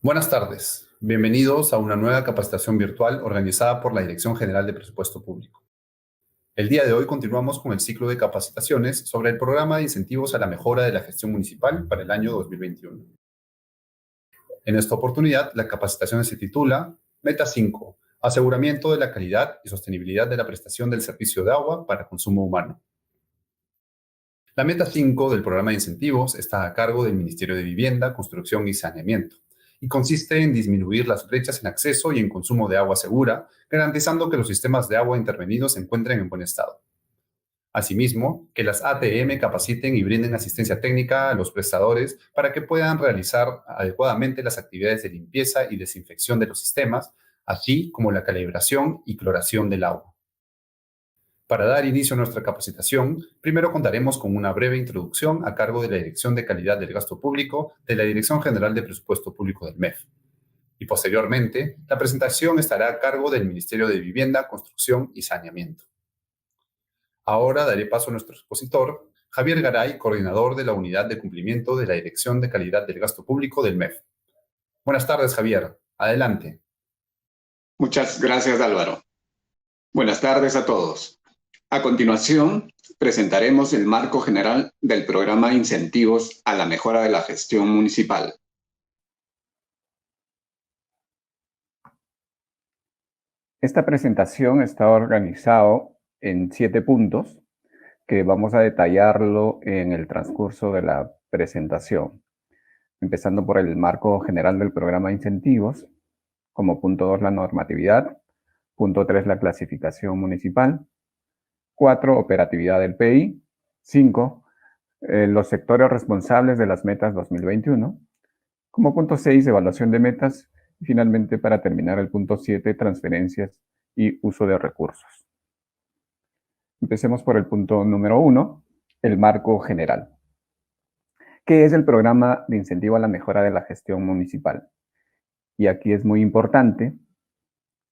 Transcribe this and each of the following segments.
Buenas tardes. Bienvenidos a una nueva capacitación virtual organizada por la Dirección General de Presupuesto Público. El día de hoy continuamos con el ciclo de capacitaciones sobre el programa de incentivos a la mejora de la gestión municipal para el año 2021. En esta oportunidad, la capacitación se titula Meta 5, aseguramiento de la calidad y sostenibilidad de la prestación del servicio de agua para consumo humano. La Meta 5 del programa de incentivos está a cargo del Ministerio de Vivienda, Construcción y Saneamiento y consiste en disminuir las brechas en acceso y en consumo de agua segura, garantizando que los sistemas de agua intervenidos se encuentren en buen estado. Asimismo, que las ATM capaciten y brinden asistencia técnica a los prestadores para que puedan realizar adecuadamente las actividades de limpieza y desinfección de los sistemas, así como la calibración y cloración del agua. Para dar inicio a nuestra capacitación, primero contaremos con una breve introducción a cargo de la Dirección de Calidad del Gasto Público de la Dirección General de Presupuesto Público del MEF. Y posteriormente, la presentación estará a cargo del Ministerio de Vivienda, Construcción y Saneamiento. Ahora daré paso a nuestro expositor, Javier Garay, coordinador de la Unidad de Cumplimiento de la Dirección de Calidad del Gasto Público del MEF. Buenas tardes, Javier. Adelante. Muchas gracias, Álvaro. Buenas tardes a todos. A continuación, presentaremos el marco general del programa de incentivos a la mejora de la gestión municipal. Esta presentación está organizada en 7 puntos que vamos a detallarlo en el transcurso de la presentación. Empezando por el marco general del programa de incentivos, como punto 2 la normatividad, punto 3 la clasificación municipal, 4 operatividad del PI, 5 los sectores responsables de las metas 2021, como punto 6 evaluación de metas y finalmente para terminar el punto 7 transferencias y uso de recursos. Empecemos por el punto número 1, el marco general. ¿Qué es el programa de incentivo a la mejora de la gestión municipal? Y aquí es muy importante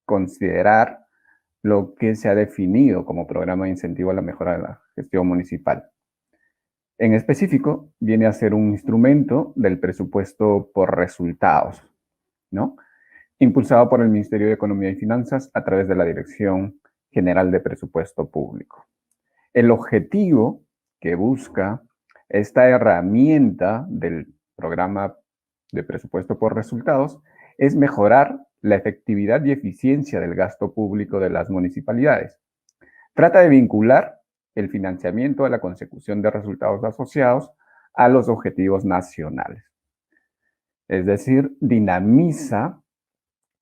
considerar lo que se ha definido como programa de incentivo a la mejora de la gestión municipal. En específico, viene a ser un instrumento del presupuesto por resultados, ¿no? Impulsado por el Ministerio de Economía y Finanzas a través de la Dirección General de Presupuesto Público. El objetivo que busca esta herramienta del programa de presupuesto por resultados es mejorar la efectividad y eficiencia del gasto público de las municipalidades. Trata de vincular el financiamiento a la consecución de resultados asociados a los objetivos nacionales. Es decir, dinamiza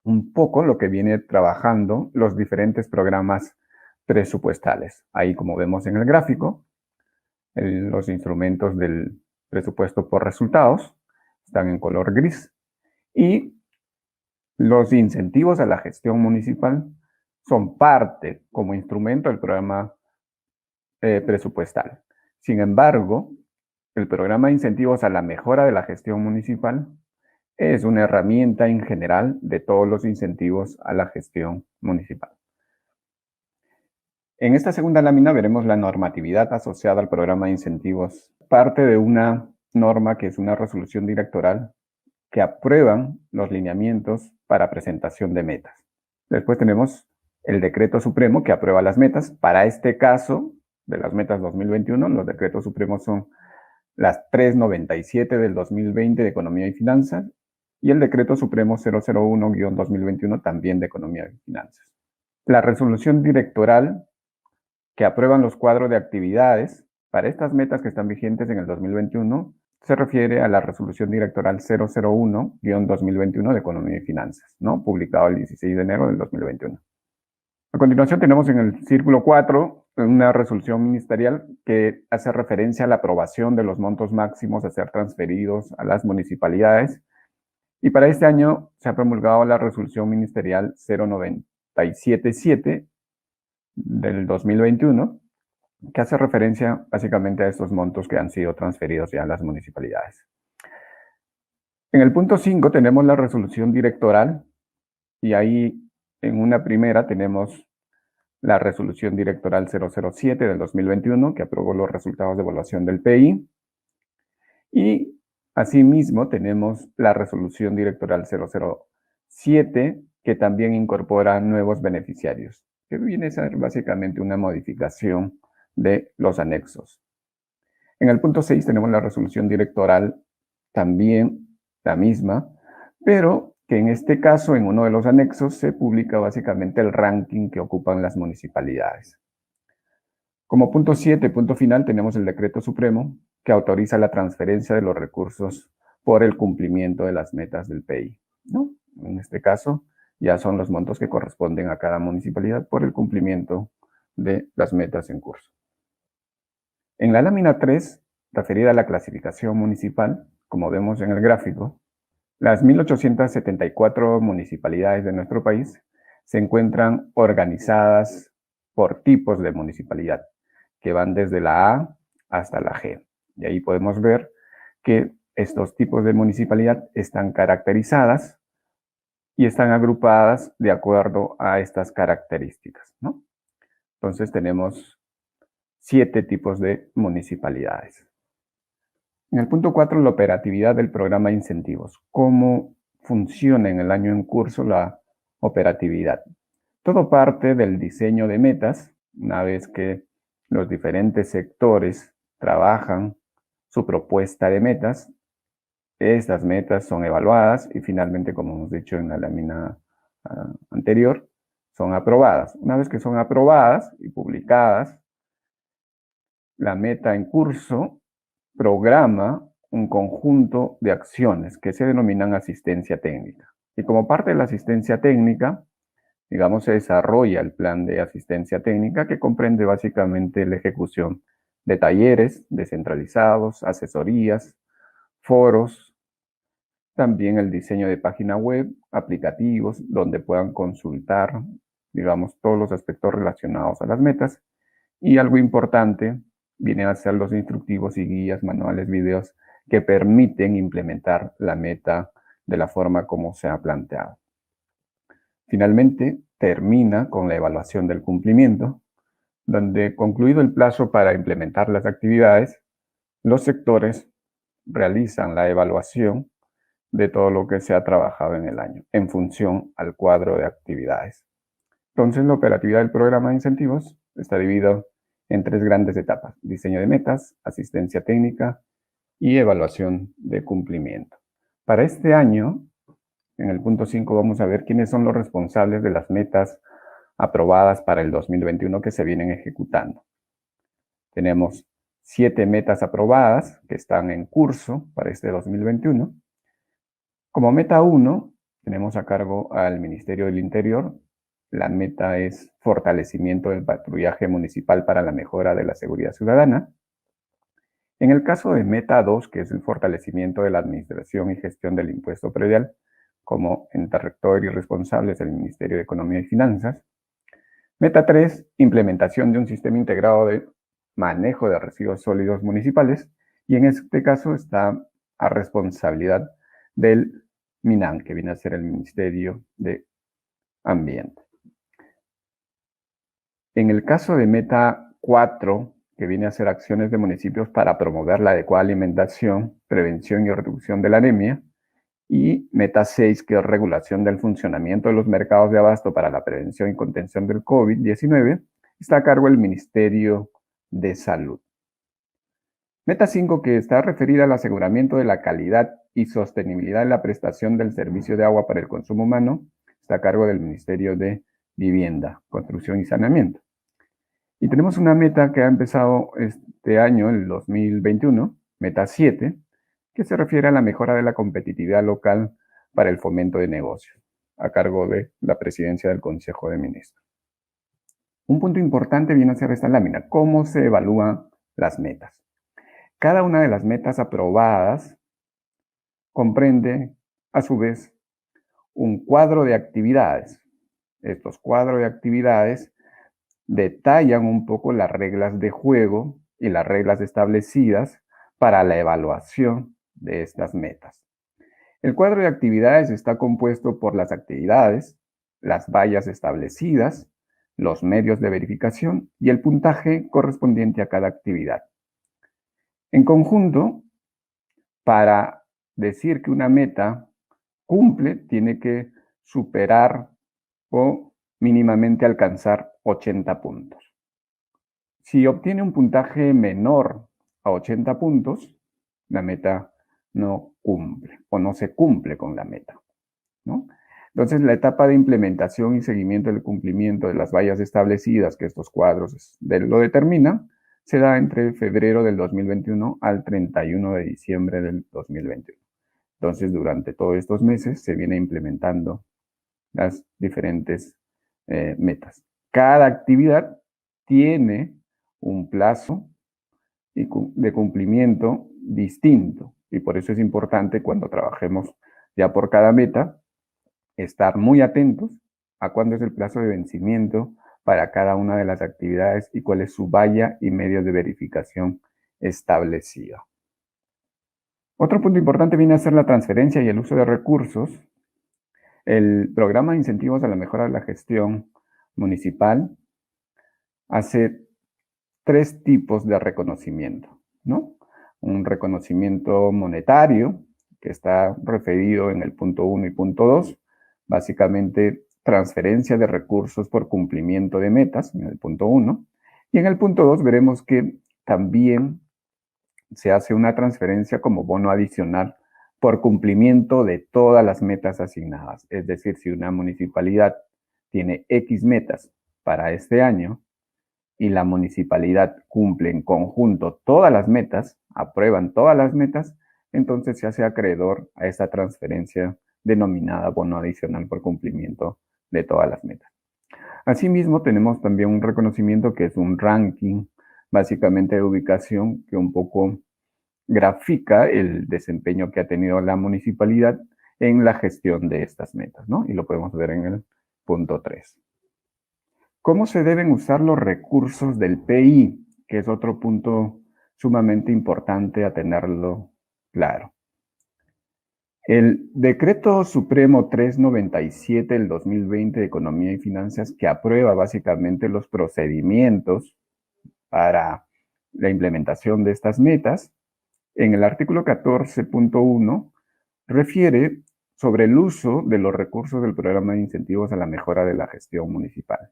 un poco lo que viene trabajando los diferentes programas presupuestales. Ahí, como vemos en el gráfico, los instrumentos del presupuesto por resultados están en color gris y los incentivos a la gestión municipal son parte como instrumento del programa presupuestal. Sin embargo, el programa de incentivos a la mejora de la gestión municipal es una herramienta en general de todos los incentivos a la gestión municipal. En esta segunda lámina veremos la normatividad asociada al programa de incentivos. Parte de una norma que es una resolución directoral que aprueban los lineamientos para presentación de metas. Después tenemos el decreto supremo que aprueba las metas. Para este caso, de las metas 2021, los decretos supremos son las 397 del 2020 de Economía y Finanzas y el decreto supremo 001-2021 también de Economía y Finanzas. La resolución directoral que aprueban los cuadros de actividades para estas metas que están vigentes en el 2021 se refiere a la resolución directoral 001-2021 de Economía y Finanzas, ¿no? Publicado el 16 de enero del 2021. A continuación tenemos en el círculo 4 una resolución ministerial que hace referencia a la aprobación de los montos máximos a ser transferidos a las municipalidades. Y para este año se ha promulgado la resolución ministerial 0977 del 2021, que hace referencia básicamente a estos montos que han sido transferidos ya a las municipalidades. En el punto 5 tenemos la resolución directoral y ahí en una primera tenemos la resolución directoral 007 del 2021 que aprobó los resultados de evaluación del PI y Asimismo, tenemos la Resolución Directoral 007, que también incorpora nuevos beneficiarios, que viene a ser básicamente una modificación de los anexos. En el punto 6 tenemos la Resolución Directoral, también la misma, pero que en este caso, en uno de los anexos, se publica básicamente el ranking que ocupan las municipalidades. Como punto 7, punto final, tenemos el Decreto Supremo, que autoriza la transferencia de los recursos por el cumplimiento de las metas del PI, ¿no? En este caso, ya son los montos que corresponden a cada municipalidad por el cumplimiento de las metas en curso. En la lámina 3, referida a la clasificación municipal, como vemos en el gráfico, las 1.874 municipalidades de nuestro país se encuentran organizadas por tipos de municipalidad, que van desde la A hasta la G. Y ahí podemos ver que estos tipos de municipalidad están caracterizadas y están agrupadas de acuerdo a estas características, ¿no? Entonces tenemos 7 tipos de municipalidades. En el punto 4, la operatividad del programa de incentivos. ¿Cómo funciona en el año en curso la operatividad? Todo parte del diseño de metas, una vez que los diferentes sectores trabajan su propuesta de metas. Estas metas son evaluadas y finalmente, como hemos dicho en la lámina anterior, son aprobadas. Una vez que son aprobadas y publicadas, la meta en curso programa un conjunto de acciones que se denominan asistencia técnica. Y como parte de la asistencia técnica, digamos, se desarrolla el plan de asistencia técnica que comprende básicamente la ejecución de talleres descentralizados, asesorías, foros, también el diseño de página web, aplicativos, donde puedan consultar, digamos, todos los aspectos relacionados a las metas. Y algo importante, vienen a ser los instructivos y guías, manuales, videos que permiten implementar la meta de la forma como se ha planteado. Finalmente, termina con la evaluación del cumplimiento, donde concluido el plazo para implementar las actividades, los sectores realizan la evaluación de todo lo que se ha trabajado en el año, en función al cuadro de actividades. Entonces, la operatividad del programa de incentivos está dividida en 3 grandes etapas: diseño de metas, asistencia técnica y evaluación de cumplimiento. Para este año, en el punto 5, vamos a ver quiénes son los responsables de las metas aprobadas para el 2021 que se vienen ejecutando. Tenemos 7 metas aprobadas que están en curso para este 2021. Como meta 1, tenemos a cargo al Ministerio del Interior. La meta es fortalecimiento del patrullaje municipal para la mejora de la seguridad ciudadana. En el caso de meta 2, que es el fortalecimiento de la administración y gestión del impuesto predial, como ente rector y responsable es el Ministerio de Economía y Finanzas. Meta 3, implementación de un sistema integrado de manejo de residuos sólidos municipales, y en este caso está a responsabilidad del MINAM, que viene a ser el Ministerio de Ambiente. En el caso de meta 4, que viene a ser acciones de municipios para promover la adecuada alimentación, prevención y reducción de la anemia, y meta 6, que es regulación del funcionamiento de los mercados de abasto para la prevención y contención del COVID-19, está a cargo del Ministerio de Salud. Meta 5, que está referida al aseguramiento de la calidad y sostenibilidad de la prestación del servicio de agua para el consumo humano, está a cargo del Ministerio de Vivienda, Construcción y Saneamiento. Y tenemos una meta que ha empezado este año, el 2021, meta 7, que se refiere a la mejora de la competitividad local para el fomento de negocios, a cargo de la Presidencia del Consejo de Ministros. Un punto importante viene a ser esta lámina: ¿cómo se evalúan las metas? Cada una de las metas aprobadas comprende, a su vez, un cuadro de actividades. Estos cuadros de actividades detallan un poco las reglas de juego y las reglas establecidas para la evaluación de estas metas. El cuadro de actividades está compuesto por las actividades, las vallas establecidas, los medios de verificación y el puntaje correspondiente a cada actividad. En conjunto, para decir que una meta cumple, tiene que superar o mínimamente alcanzar 80 puntos. Si obtiene un puntaje menor a 80 puntos, la meta no cumple o no se cumple con la meta, ¿no? Entonces, la etapa de implementación y seguimiento del cumplimiento de las vallas establecidas, que estos cuadros lo determinan, se da entre febrero del 2021 al 31 de diciembre del 2021. Entonces, durante todos estos meses se viene implementando las diferentes metas. Cada actividad tiene un plazo de cumplimiento distinto y por eso es importante cuando trabajemos ya por cada meta estar muy atentos a cuándo es el plazo de vencimiento para cada una de las actividades y cuál es su valla y medios de verificación establecido. Otro punto importante viene a ser la transferencia y el uso de recursos. El programa de incentivos a la mejora de la gestión municipal hace 3 tipos de reconocimiento, ¿no? Un reconocimiento monetario, que está referido en el punto 1 y punto 2, básicamente transferencia de recursos por cumplimiento de metas, en el punto 1, y en el punto 2 veremos que también se hace una transferencia como bono adicional por cumplimiento de todas las metas asignadas. Es decir, si una municipalidad tiene X metas para este año y la municipalidad cumple en conjunto todas las metas, aprueban todas las metas, entonces se hace acreedor a esta transferencia denominada bono adicional por cumplimiento de todas las metas. Asimismo, tenemos también un reconocimiento que es un ranking, básicamente de ubicación, que un poco grafica el desempeño que ha tenido la municipalidad en la gestión de estas metas, ¿no? Y lo podemos ver en el punto 3. ¿Cómo se deben usar los recursos del PI? Que es otro punto sumamente importante a tenerlo claro. El Decreto Supremo 397 del 2020 de Economía y Finanzas, que aprueba básicamente los procedimientos para la implementación de estas metas, en el artículo 14.1 refiere sobre el uso de los recursos del programa de incentivos a la mejora de la gestión municipal.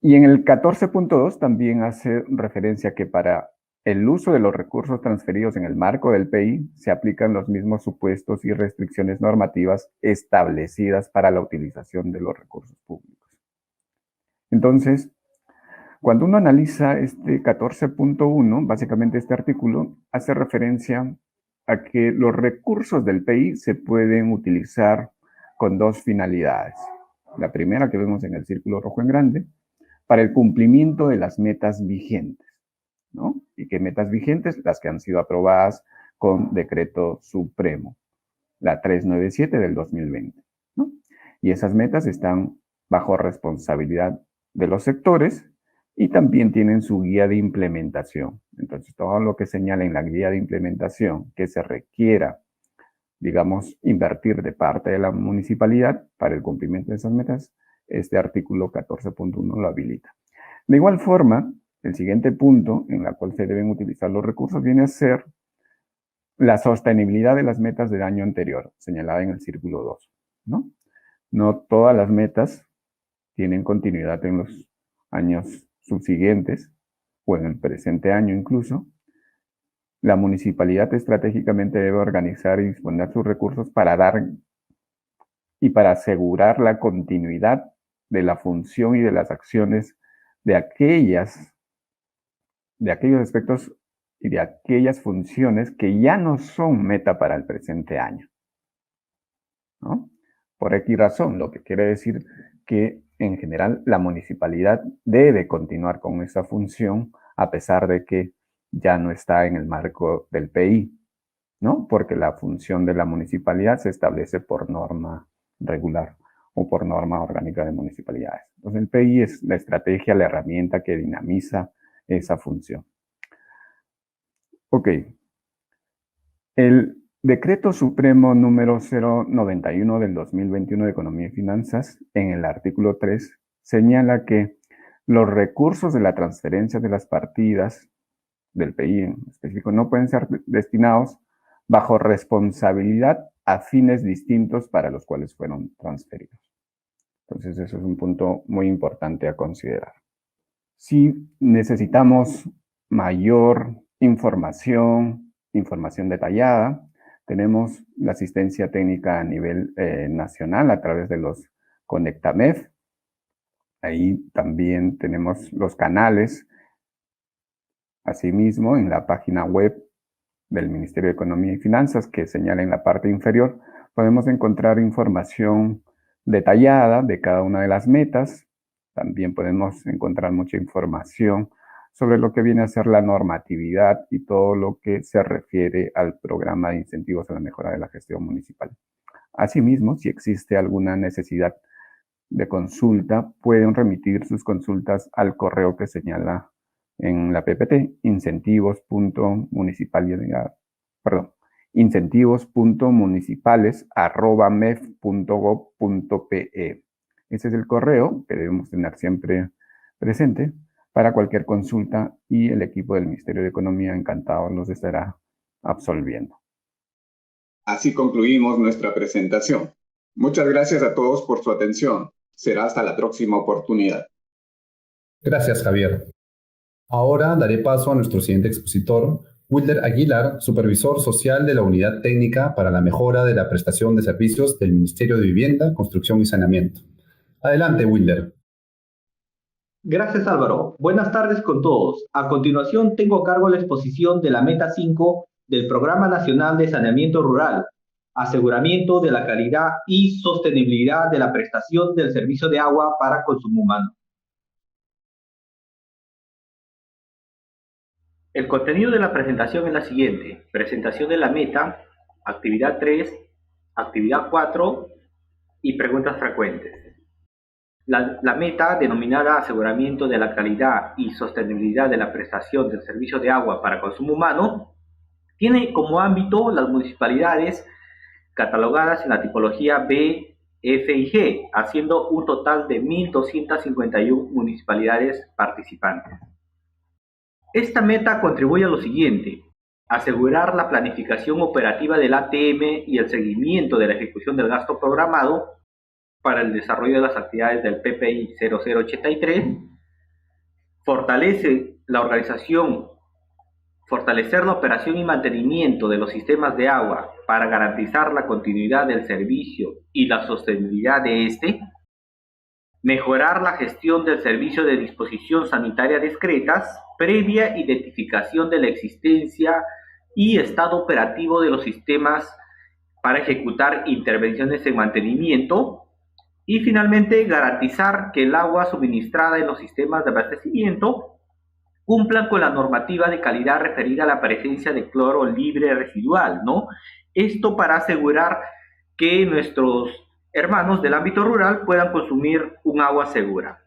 Y en el 14.2 también hace referencia que para el uso de los recursos transferidos en el marco del PI se aplican los mismos supuestos y restricciones normativas establecidas para la utilización de los recursos públicos. Entonces, cuando uno analiza este 14.1, básicamente este artículo hace referencia a que los recursos del PI se pueden utilizar con 2 finalidades. La primera que vemos en el círculo rojo en grande, para el cumplimiento de las metas vigentes, ¿no? ¿Y qué metas vigentes? Las que han sido aprobadas con decreto supremo, la 397 del 2020, ¿no? Y esas metas están bajo responsabilidad de los sectores y también tienen su guía de implementación. Entonces, todo lo que señala en la guía de implementación que se requiera, digamos, invertir de parte de la municipalidad para el cumplimiento de esas metas, este artículo 14.1 lo habilita. De igual forma, el siguiente punto en el cual se deben utilizar los recursos viene a ser la sostenibilidad de las metas del año anterior, señalada en el círculo 2, ¿no? No todas las metas tienen continuidad en los años subsiguientes o en el presente año incluso. La municipalidad estratégicamente debe organizar y disponer sus recursos para dar y para asegurar la continuidad de la función y de las acciones de aquellos aspectos y de aquellas funciones que ya no son meta para el presente año, ¿no? Por X razón, lo que quiere decir que en general la municipalidad debe continuar con esa función a pesar de que ya no está en el marco del PI, ¿no? Porque la función de la municipalidad se establece por norma regular o por norma orgánica de municipalidades. Entonces el PI es la estrategia, la herramienta que dinamiza esa función. Ok. El Decreto Supremo número 091 del 2021 de Economía y Finanzas, en el artículo 3, señala que los recursos de la transferencia de las partidas del PI en específico no pueden ser destinados bajo responsabilidad a fines distintos para los cuales fueron transferidos. Entonces, eso es un punto muy importante a considerar. Si necesitamos mayor información detallada, tenemos la asistencia técnica a nivel nacional a través de los Conectamed. Ahí también tenemos los canales. Asimismo, en la página web del Ministerio de Economía y Finanzas, que señala en la parte inferior, podemos encontrar información detallada de cada una de las metas. También podemos encontrar mucha información sobre lo que viene a ser la normatividad y todo lo que se refiere al programa de incentivos a la mejora de la gestión municipal. Asimismo, si existe alguna necesidad de consulta, pueden remitir sus consultas al correo que señala en la PPT, incentivos.municipales@mef.gov.pe. Ese es el correo que debemos tener siempre presente para cualquier consulta y el equipo del Ministerio de Economía encantado los estará absolviendo. Así concluimos nuestra presentación. Muchas gracias a todos por su atención. Será hasta la próxima oportunidad. Gracias, Javier. Ahora daré paso a nuestro siguiente expositor, Wilder Aguilar, supervisor social de la Unidad Técnica para la Mejora de la Prestación de Servicios del Ministerio de Vivienda, Construcción y Saneamiento. Adelante, Wilder. Gracias, Álvaro. Buenas tardes con todos. A continuación, tengo a cargo la exposición de la Meta 5 del Programa Nacional de Saneamiento Rural, aseguramiento de la calidad y sostenibilidad de la prestación del servicio de agua para consumo humano. El contenido de la presentación es la siguiente: presentación de la meta, actividad 3, actividad 4 y preguntas frecuentes. La meta, denominada aseguramiento de la calidad y sostenibilidad de la prestación del servicio de agua para consumo humano, tiene como ámbito las municipalidades catalogadas en la tipología B, F y G, haciendo un total de 1.251 municipalidades participantes. Esta meta contribuye a lo siguiente: asegurar la planificación operativa del ATM y el seguimiento de la ejecución del gasto programado para el desarrollo de las actividades del PPI 0083, fortalecer la operación y mantenimiento de los sistemas de agua para garantizar la continuidad del servicio y la sostenibilidad de este, mejorar la gestión del servicio de disposición sanitaria discretas, previa identificación de la existencia y estado operativo de los sistemas para ejecutar intervenciones en mantenimiento, y finalmente garantizar que el agua suministrada en los sistemas de abastecimiento cumplan con la normativa de calidad referida a la presencia de cloro libre residual, ¿no? Esto para asegurar que nuestros hermanos del ámbito rural puedan consumir un agua segura.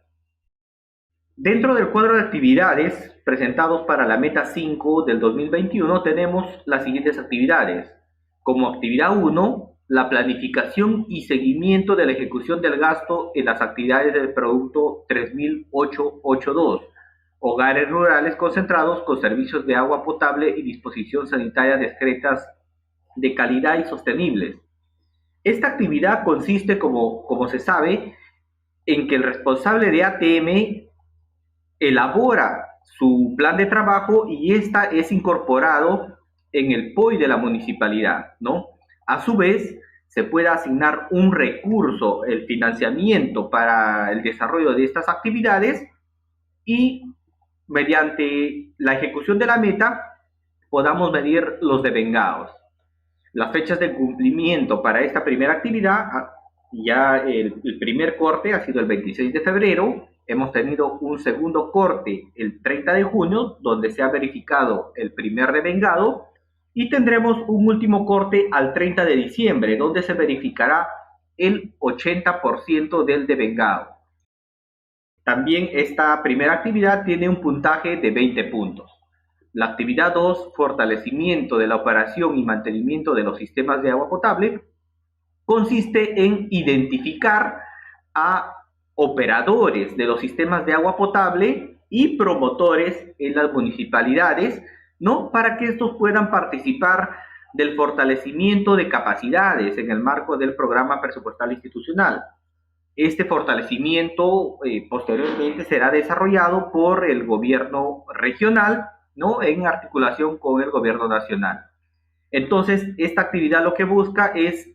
Dentro del cuadro de actividades presentados para la Meta 5 del 2021 tenemos las siguientes actividades. Como actividad 1, la planificación y seguimiento de la ejecución del gasto en las actividades del producto 3882, hogares rurales concentrados con servicios de agua potable y disposición sanitaria discretas de calidad y sostenibles. Esta actividad consiste, como se sabe, en que el responsable de ATM elabora su plan de trabajo y esta es incorporado en el POI de la municipalidad, ¿no? A su vez, se puede asignar un recurso, el financiamiento para el desarrollo de estas actividades, y mediante la ejecución de la meta podamos medir los devengados. Las fechas de cumplimiento para esta primera actividad, ya el primer corte ha sido el 26 de febrero, hemos tenido un segundo corte el 30 de junio, donde se ha verificado el primer devengado, y tendremos un último corte al 30 de diciembre, donde se verificará el 80% del devengado. También esta primera actividad tiene un puntaje de 20 puntos. La actividad 2, fortalecimiento de la operación y mantenimiento de los sistemas de agua potable, consiste en identificar a operadores de los sistemas de agua potable y promotores en las municipalidades, ¿no? Para que estos puedan participar del fortalecimiento de capacidades en el marco del programa presupuestal institucional. Este fortalecimiento posteriormente será desarrollado por el gobierno regional, ¿no?, en articulación con el gobierno nacional. Entonces, esta actividad lo que busca es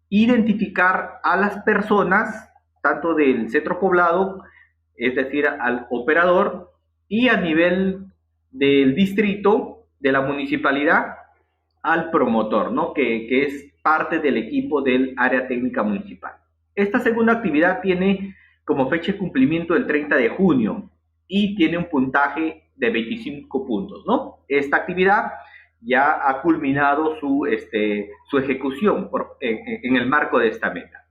identificar a las personas, tanto del centro poblado, es decir, al operador, y a nivel del distrito, de la municipalidad, al promotor, ¿no?, que es parte del equipo del área técnica municipal. Esta segunda actividad tiene como fecha de cumplimiento el 30 de junio y tiene un puntaje de 25 puntos, ¿no? Esta actividad ya ha culminado su ejecución en el marco de esta meta.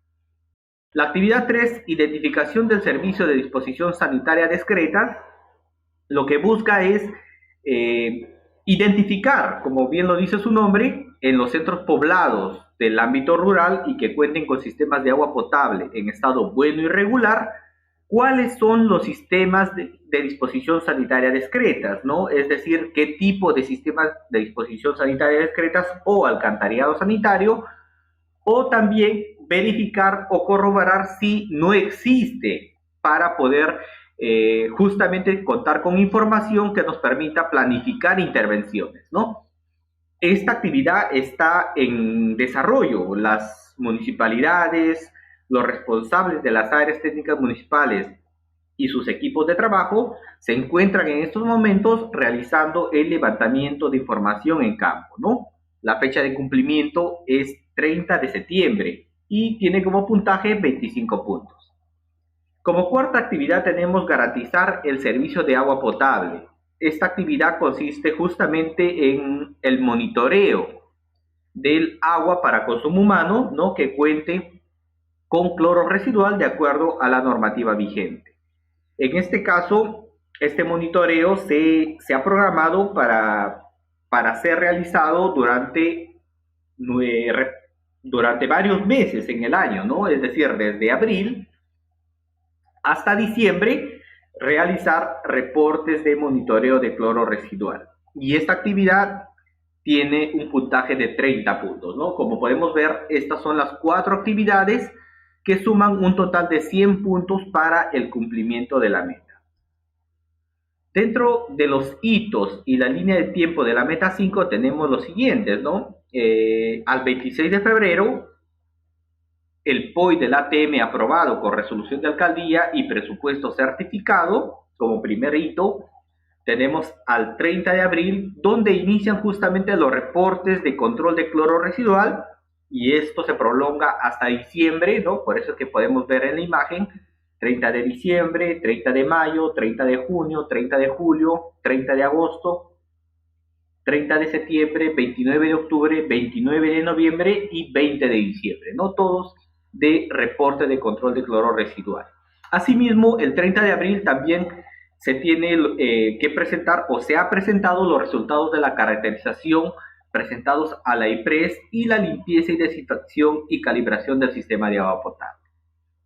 La actividad 3, identificación del servicio de disposición sanitaria discreta, lo que busca es identificar, como bien lo dice su nombre, en los centros poblados del ámbito rural y que cuenten con sistemas de agua potable en estado bueno y regular, cuáles son los sistemas de disposición sanitaria discretas, ¿no? Es decir, qué tipo de sistemas de disposición sanitaria discretas o alcantarillado sanitario, o también verificar o corroborar si no existe, para poder justamente contar con información que nos permita planificar intervenciones, ¿no? Esta actividad está en desarrollo. Las municipalidades, los responsables de las áreas técnicas municipales y sus equipos de trabajo se encuentran en estos momentos realizando el levantamiento de información en campo, ¿no? La fecha de cumplimiento es 30 de septiembre y tiene como puntaje 25 puntos. Como cuarta actividad tenemos garantizar el servicio de agua potable. Esta actividad consiste justamente en el monitoreo del agua para consumo humano, ¿no?, que cuente con cloro residual de acuerdo a la normativa vigente. En este caso, este monitoreo se ha programado para ser realizado durante varios meses en el año, ¿no? Es decir, desde abril hasta diciembre, realizar reportes de monitoreo de cloro residual. Y esta actividad tiene un puntaje de 30 puntos, ¿no? Como podemos ver, estas son las 4 actividades que suman un total de 100 puntos para el cumplimiento de la meta. Dentro de los hitos y la línea de tiempo de la meta 5 tenemos los siguientes, ¿no? Al 26 de febrero, el POI del ATM aprobado con resolución de alcaldía y presupuesto certificado como primer hito. Tenemos al 30 de abril, donde inician justamente los reportes de control de cloro residual, y esto se prolonga hasta diciembre, ¿no? Por eso es que podemos ver en la imagen 30 de diciembre, 30 de mayo, 30 de junio, 30 de julio, 30 de agosto, 30 de septiembre, 29 de octubre, 29 de noviembre y 20 de diciembre, ¿no? Todos de reporte de control de cloro residual. Asimismo, el 30 de abril también se tiene que presentar, o se ha presentado, los resultados de la caracterización presentados a la IPRES y la limpieza y desinfección y calibración del sistema de agua potable.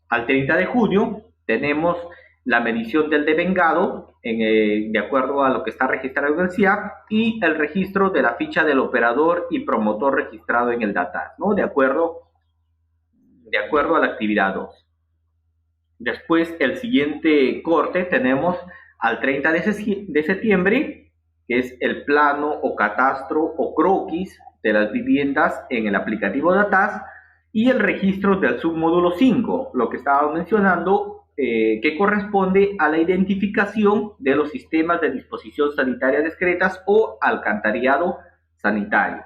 Al 30 de junio tenemos la medición del devengado de acuerdo a lo que está registrado en el CIAP, y el registro de la ficha del operador y promotor registrado en el DATAS, ¿no? De acuerdo a la actividad 2. Después, el siguiente corte tenemos al 30 de septiembre, que es el plano o catastro o croquis de las viviendas en el aplicativo DATAS, y el registro del submódulo 5, lo que estaba mencionando, que corresponde a la identificación de los sistemas de disposición sanitaria discretas o alcantarillado sanitario.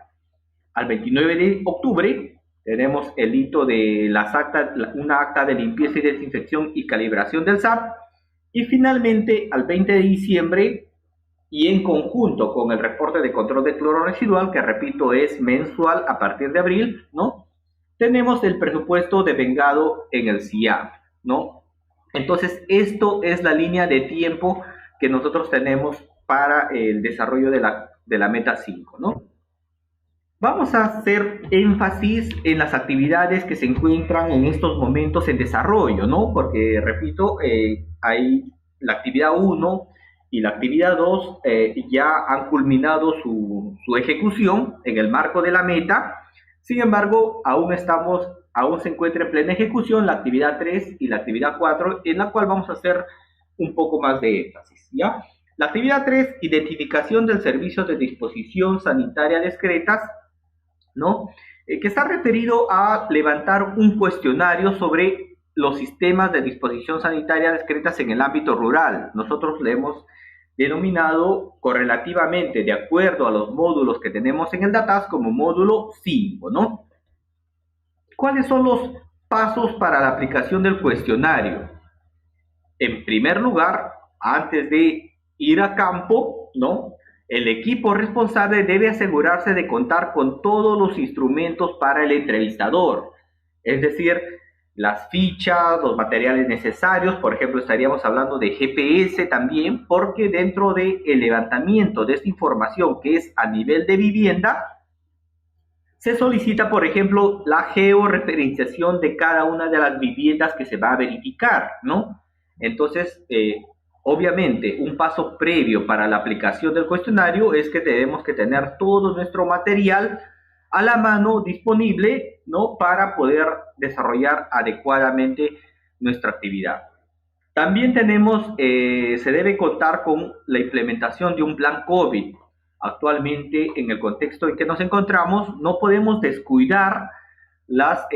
Al 29 de octubre tenemos el hito de una acta de limpieza y desinfección y calibración del SAP. Y finalmente, al 20 de diciembre, y en conjunto con el reporte de control de cloro residual, que repito es mensual a partir de abril, ¿no?, tenemos el presupuesto devengado en el CIAP, ¿no? Entonces, esto es la línea de tiempo que nosotros tenemos para el desarrollo de la meta 5, ¿no? Vamos a hacer énfasis en las actividades que se encuentran en estos momentos en desarrollo, ¿no? Porque, repito, hay la actividad 1, y la actividad 2 ya han culminado su ejecución en el marco de la meta. Sin embargo, aún se encuentra en plena ejecución la actividad 3 y la actividad 4, en la cual vamos a hacer un poco más de énfasis, ¿ya? La actividad 3, identificación del servicio de disposición sanitaria discretas, ¿no? Que está referido a levantar un cuestionario sobre los sistemas de disposición sanitaria discretas en el ámbito rural. Nosotros le hemos denominado correlativamente, de acuerdo a los módulos que tenemos en el DATAS, como módulo 5, ¿no? ¿Cuáles son los pasos para la aplicación del cuestionario? En primer lugar, antes de ir a campo, ¿no?, el equipo responsable debe asegurarse de contar con todos los instrumentos para el entrevistador, es decir, las fichas, los materiales necesarios. Por ejemplo, estaríamos hablando de GPS también, porque dentro del levantamiento de esta información que es a nivel de vivienda, se solicita, por ejemplo, la georreferenciación de cada una de las viviendas que se va a verificar, ¿no? Entonces, obviamente, un paso previo para la aplicación del cuestionario es que tenemos que tener todo nuestro material a la mano disponible, ¿no?, para poder desarrollar adecuadamente nuestra actividad. También se debe contar con la implementación de un plan COVID. Actualmente, en el contexto en que nos encontramos, no podemos descuidar las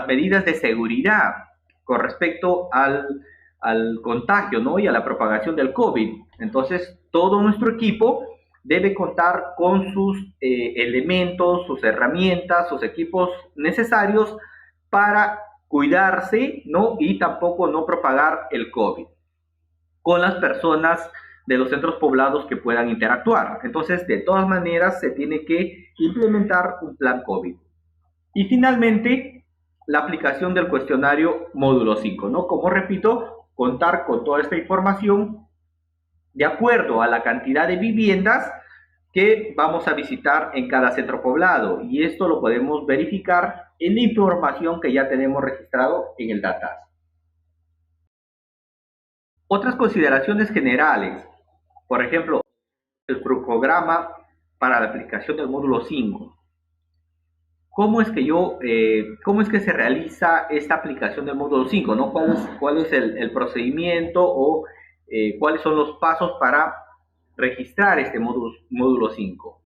medidas de seguridad con respecto al contagio, ¿no?, y a la propagación del COVID. Entonces, todo nuestro equipo debe contar con sus elementos, sus herramientas, sus equipos necesarios para cuidarse, ¿no?, y tampoco no propagar el COVID con las personas de los centros poblados que puedan interactuar. Entonces, de todas maneras, se tiene que implementar un plan COVID. Y finalmente, la aplicación del cuestionario módulo 5, ¿no? Como repito, contar con toda esta información de acuerdo a la cantidad de viviendas que vamos a visitar en cada centro poblado. Y esto lo podemos verificar en la información que ya tenemos registrado en el DATAS. Otras consideraciones generales. Por ejemplo, el cronograma para la aplicación del módulo 5. ¿Cómo es que se realiza esta aplicación del módulo 5, ¿no? ¿Cuál es el procedimiento o cuáles son los pasos para registrar este módulo 5?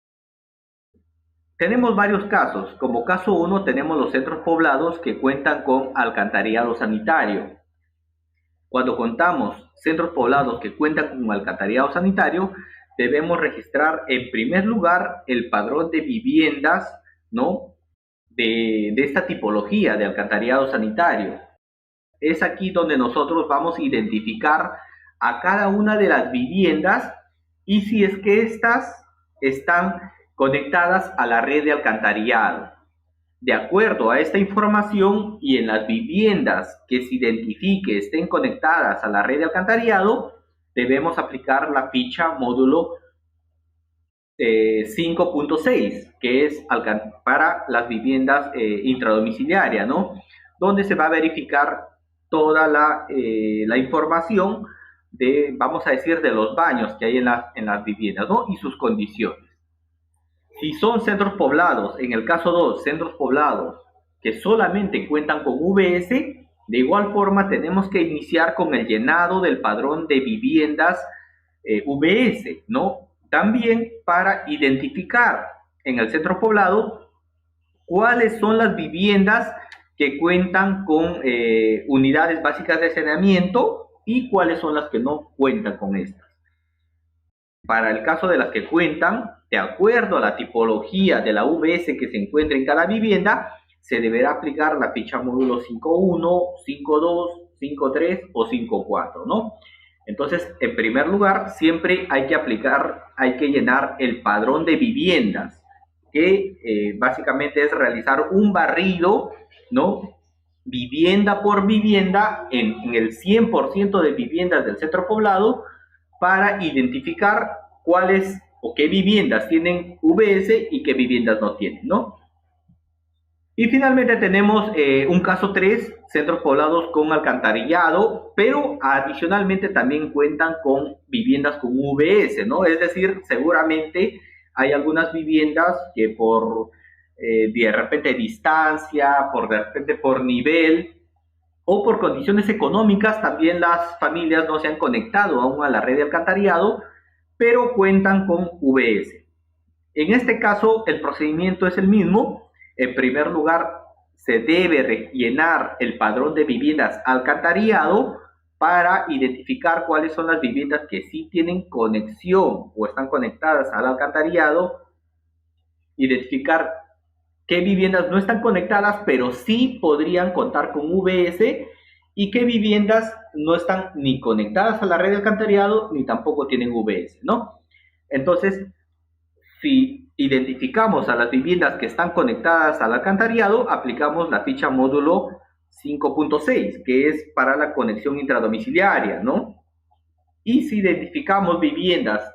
Tenemos varios casos. Como caso 1 tenemos los centros poblados que cuentan con alcantarillado sanitario. Cuando contamos centros poblados que cuentan con alcantarillado sanitario, debemos registrar en primer lugar el padrón de viviendas, ¿no?, de esta tipología de alcantarillado sanitario. Es aquí donde nosotros vamos a identificar a cada una de las viviendas y si es que éstas están conectadas a la red de alcantarillado. De acuerdo a esta información y en las viviendas que se identifique estén conectadas a la red de alcantarillado, debemos aplicar la ficha módulo 5.6, que es para las viviendas intradomiciliarias, ¿no?, donde se va a verificar toda la información de, vamos a decir, de los baños que hay en las viviendas, ¿no?, y sus condiciones. Si son centros poblados, en el caso 2, centros poblados que solamente cuentan con VS, de igual forma tenemos que iniciar con el llenado del padrón de viviendas VS, ¿no? También para identificar en el centro poblado cuáles son las viviendas que cuentan con unidades básicas de saneamiento y cuáles son las que no cuentan con estas. Para el caso de las que cuentan, de acuerdo a la tipología de la VS que se encuentra en cada vivienda, se deberá aplicar la ficha módulo 5.1, 5.2, 5.3 o 5.4, ¿no? Entonces, en primer lugar, siempre hay que llenar el padrón de viviendas, que básicamente es realizar un barrido, ¿no?, vivienda por vivienda en el 100% de viviendas del centro poblado, para identificar cuáles o qué viviendas tienen VS y qué viviendas no tienen, ¿no? Y finalmente tenemos un caso 3, centros poblados con alcantarillado, pero adicionalmente también cuentan con viviendas con VS, ¿no? Es decir, seguramente hay algunas viviendas que por de repente distancia, de repente por nivel o por condiciones económicas, también las familias no se han conectado aún a la red de alcantarillado, pero cuentan con VS. En este caso, el procedimiento es el mismo. En primer lugar, se debe rellenar el padrón de viviendas alcantarillado para identificar cuáles son las viviendas que sí tienen conexión o están conectadas al alcantarillado, identificar qué viviendas no están conectadas, pero sí podrían contar con VS, y qué viviendas no están ni conectadas a la red de alcantarillado ni tampoco tienen VS, ¿no? Entonces, si identificamos a las viviendas que están conectadas al alcantarillado, aplicamos la ficha módulo 5.6, que es para la conexión intradomiciliaria, ¿no? Y si identificamos viviendas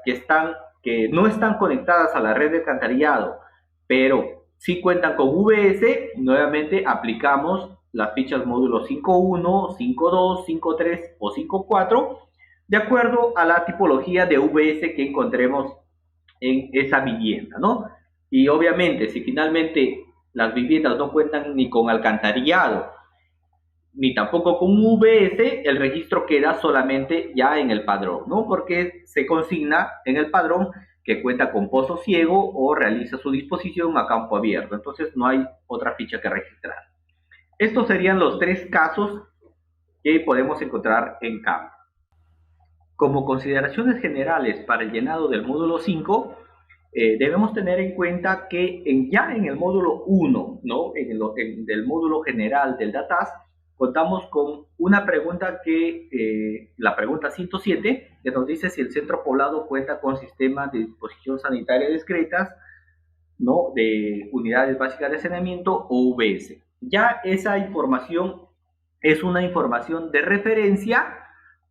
que no están conectadas a la red de alcantarillado, pero sí cuentan con VS, nuevamente aplicamos las fichas módulo 5.1, 5.2, 5.3 o 5.4, de acuerdo a la tipología de VS que encontremos en esa vivienda, ¿no? Y obviamente, si finalmente las viviendas no cuentan ni con alcantarillado, ni tampoco con VS, el registro queda solamente ya en el padrón, ¿no? Porque se consigna en el padrón que cuenta con pozo ciego o realiza su disposición a campo abierto. Entonces no hay otra ficha que registrar. Estos serían los 3 casos que podemos encontrar en campo. Como consideraciones generales para el llenado del módulo 5, debemos tener en cuenta que ya en el módulo 1, ¿no? en el módulo general del DATAS, contamos con una pregunta la pregunta 107, que nos dice si el centro poblado cuenta con sistemas de disposición sanitaria discretas, ¿no? De unidades básicas de saneamiento o UBS. Ya esa información es una información de referencia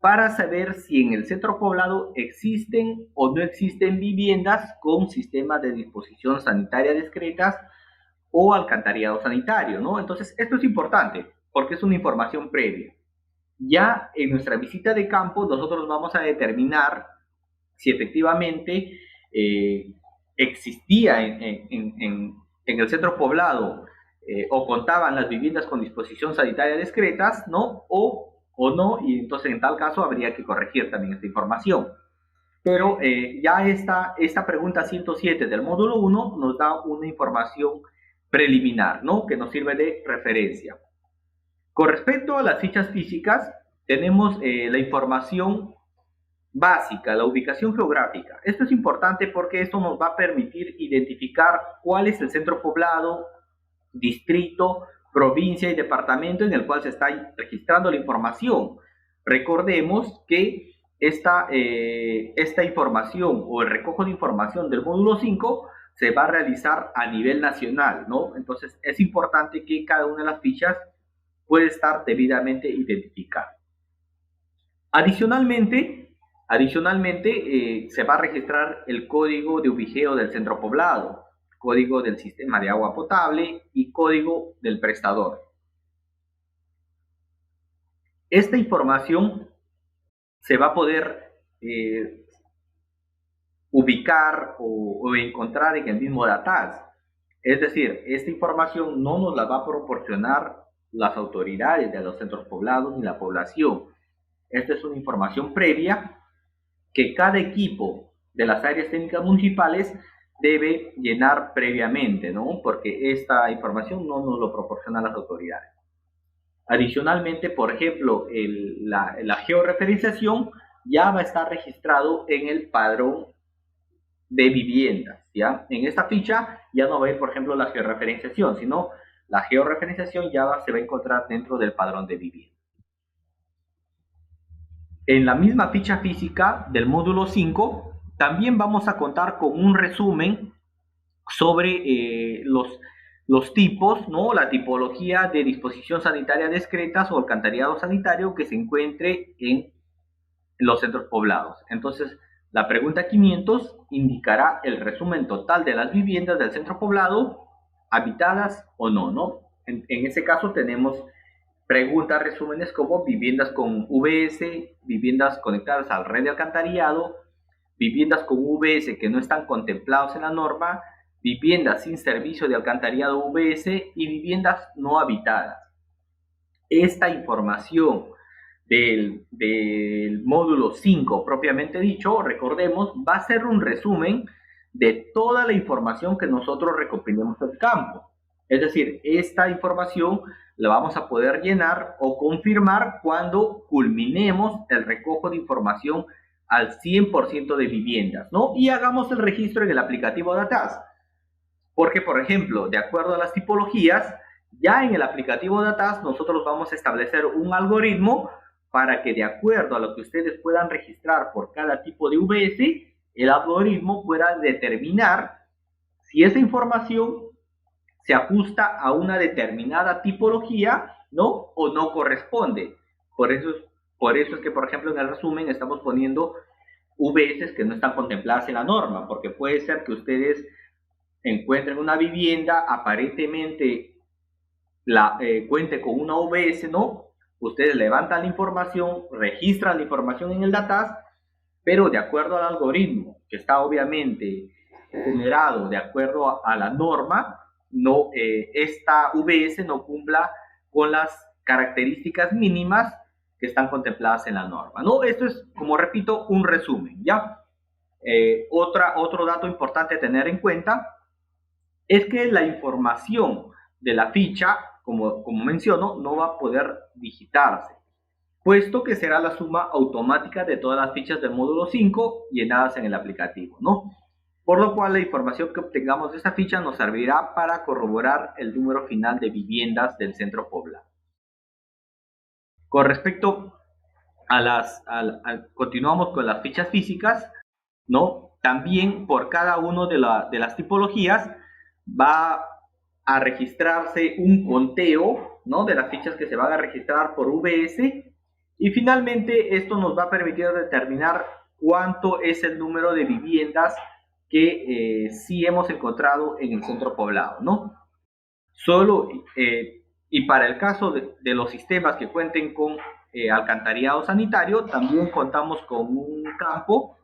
para saber si en el centro poblado existen o no existen viviendas con sistemas de disposición sanitaria discretas o alcantarillado sanitario, ¿no? Entonces, esto es importante porque es una información previa. Ya en nuestra visita de campo, nosotros vamos a determinar si efectivamente existía en el centro poblado o contaban las viviendas con disposición sanitaria discretas, ¿no? O no, y entonces en tal caso habría que corregir también esta información. Pero ya esta pregunta 107 del módulo 1 nos da una información preliminar, ¿no? Que nos sirve de referencia. Con respecto a las fichas físicas, tenemos la información básica, la ubicación geográfica. Esto es importante porque esto nos va a permitir identificar cuál es el centro poblado, distrito, provincia y departamento en el cual se está registrando la información. Recordemos que esta información o el recojo de información del módulo 5 se va a realizar a nivel nacional, ¿no? Entonces es importante que cada una de las fichas puede estar debidamente identificada. Adicionalmente se va a registrar el código de ubigeo del centro poblado, código del sistema de agua potable y código del prestador. Esta información se va a poder ubicar o encontrar en el mismo DATAS. Es decir, esta información no nos la va a proporcionar las autoridades de los centros poblados ni la población. Esta es una información previa que cada equipo de las áreas técnicas municipales debe llenar previamente, ¿no? Porque esta información no nos lo proporcionan las autoridades. Adicionalmente, por ejemplo, la georreferenciación ya va a estar registrado en el padrón de viviendas, ¿ya? En esta ficha ya no va a ir, por ejemplo, la georreferenciación, sino la georreferenciación ya se va a encontrar dentro del padrón de viviendas. En la misma ficha física del módulo 5, también vamos a contar con un resumen sobre los tipos, ¿no? La tipología de disposición sanitaria discretas o alcantarillado sanitario que se encuentre en los centros poblados. Entonces, la pregunta 500 indicará el resumen total de las viviendas del centro poblado habitadas o no, ¿no? En ese caso tenemos preguntas, resúmenes como viviendas con VS, viviendas conectadas a la red de alcantarillado, viviendas con VS que no están contemplados en la norma, viviendas sin servicio de alcantarillado VS y viviendas no habitadas. Esta información del módulo 5 propiamente dicho, recordemos, va a ser un resumen de toda la información que nosotros recopilemos del campo. Es decir, esta información la vamos a poder llenar o confirmar cuando culminemos el recojo de información al 100% de viviendas, ¿no? Y hagamos el registro en el aplicativo DATAS. Porque, por ejemplo, de acuerdo a las tipologías, ya en el aplicativo DATAS nosotros vamos a establecer un algoritmo para que de acuerdo a lo que ustedes puedan registrar por cada tipo de VS, el algoritmo pueda determinar si esa información se ajusta a una determinada tipología, ¿no? O no corresponde. Por eso es que, por ejemplo, en el resumen estamos poniendo VS que no están contempladas en la norma, porque puede ser que ustedes encuentren una vivienda, aparentemente cuente con una VS, ¿no? Ustedes levantan la información, registran la información en el DATAS, pero de acuerdo al algoritmo, que está obviamente generado de acuerdo a la norma, no, esta VS no cumpla con las características mínimas que están contempladas en la norma, ¿no? Esto es, como repito, un resumen, ¿ya? Otro dato importante a tener en cuenta es que la información de la ficha, como menciono, no va a poder digitarse, puesto que será la suma automática de todas las fichas del módulo 5 llenadas en el aplicativo, ¿no? Por lo cual la información que obtengamos de esta ficha nos servirá para corroborar el número final de viviendas del centro poblado. Con respecto continuamos con las fichas físicas, ¿no? También por cada una de las tipologías va a registrarse un conteo, ¿no? De las fichas que se van a registrar por VS, y finalmente esto nos va a permitir determinar cuánto es el número de viviendas que sí hemos encontrado en el centro poblado, ¿no? Y para el caso de los sistemas que cuenten con alcantarillado sanitario, también contamos con un campo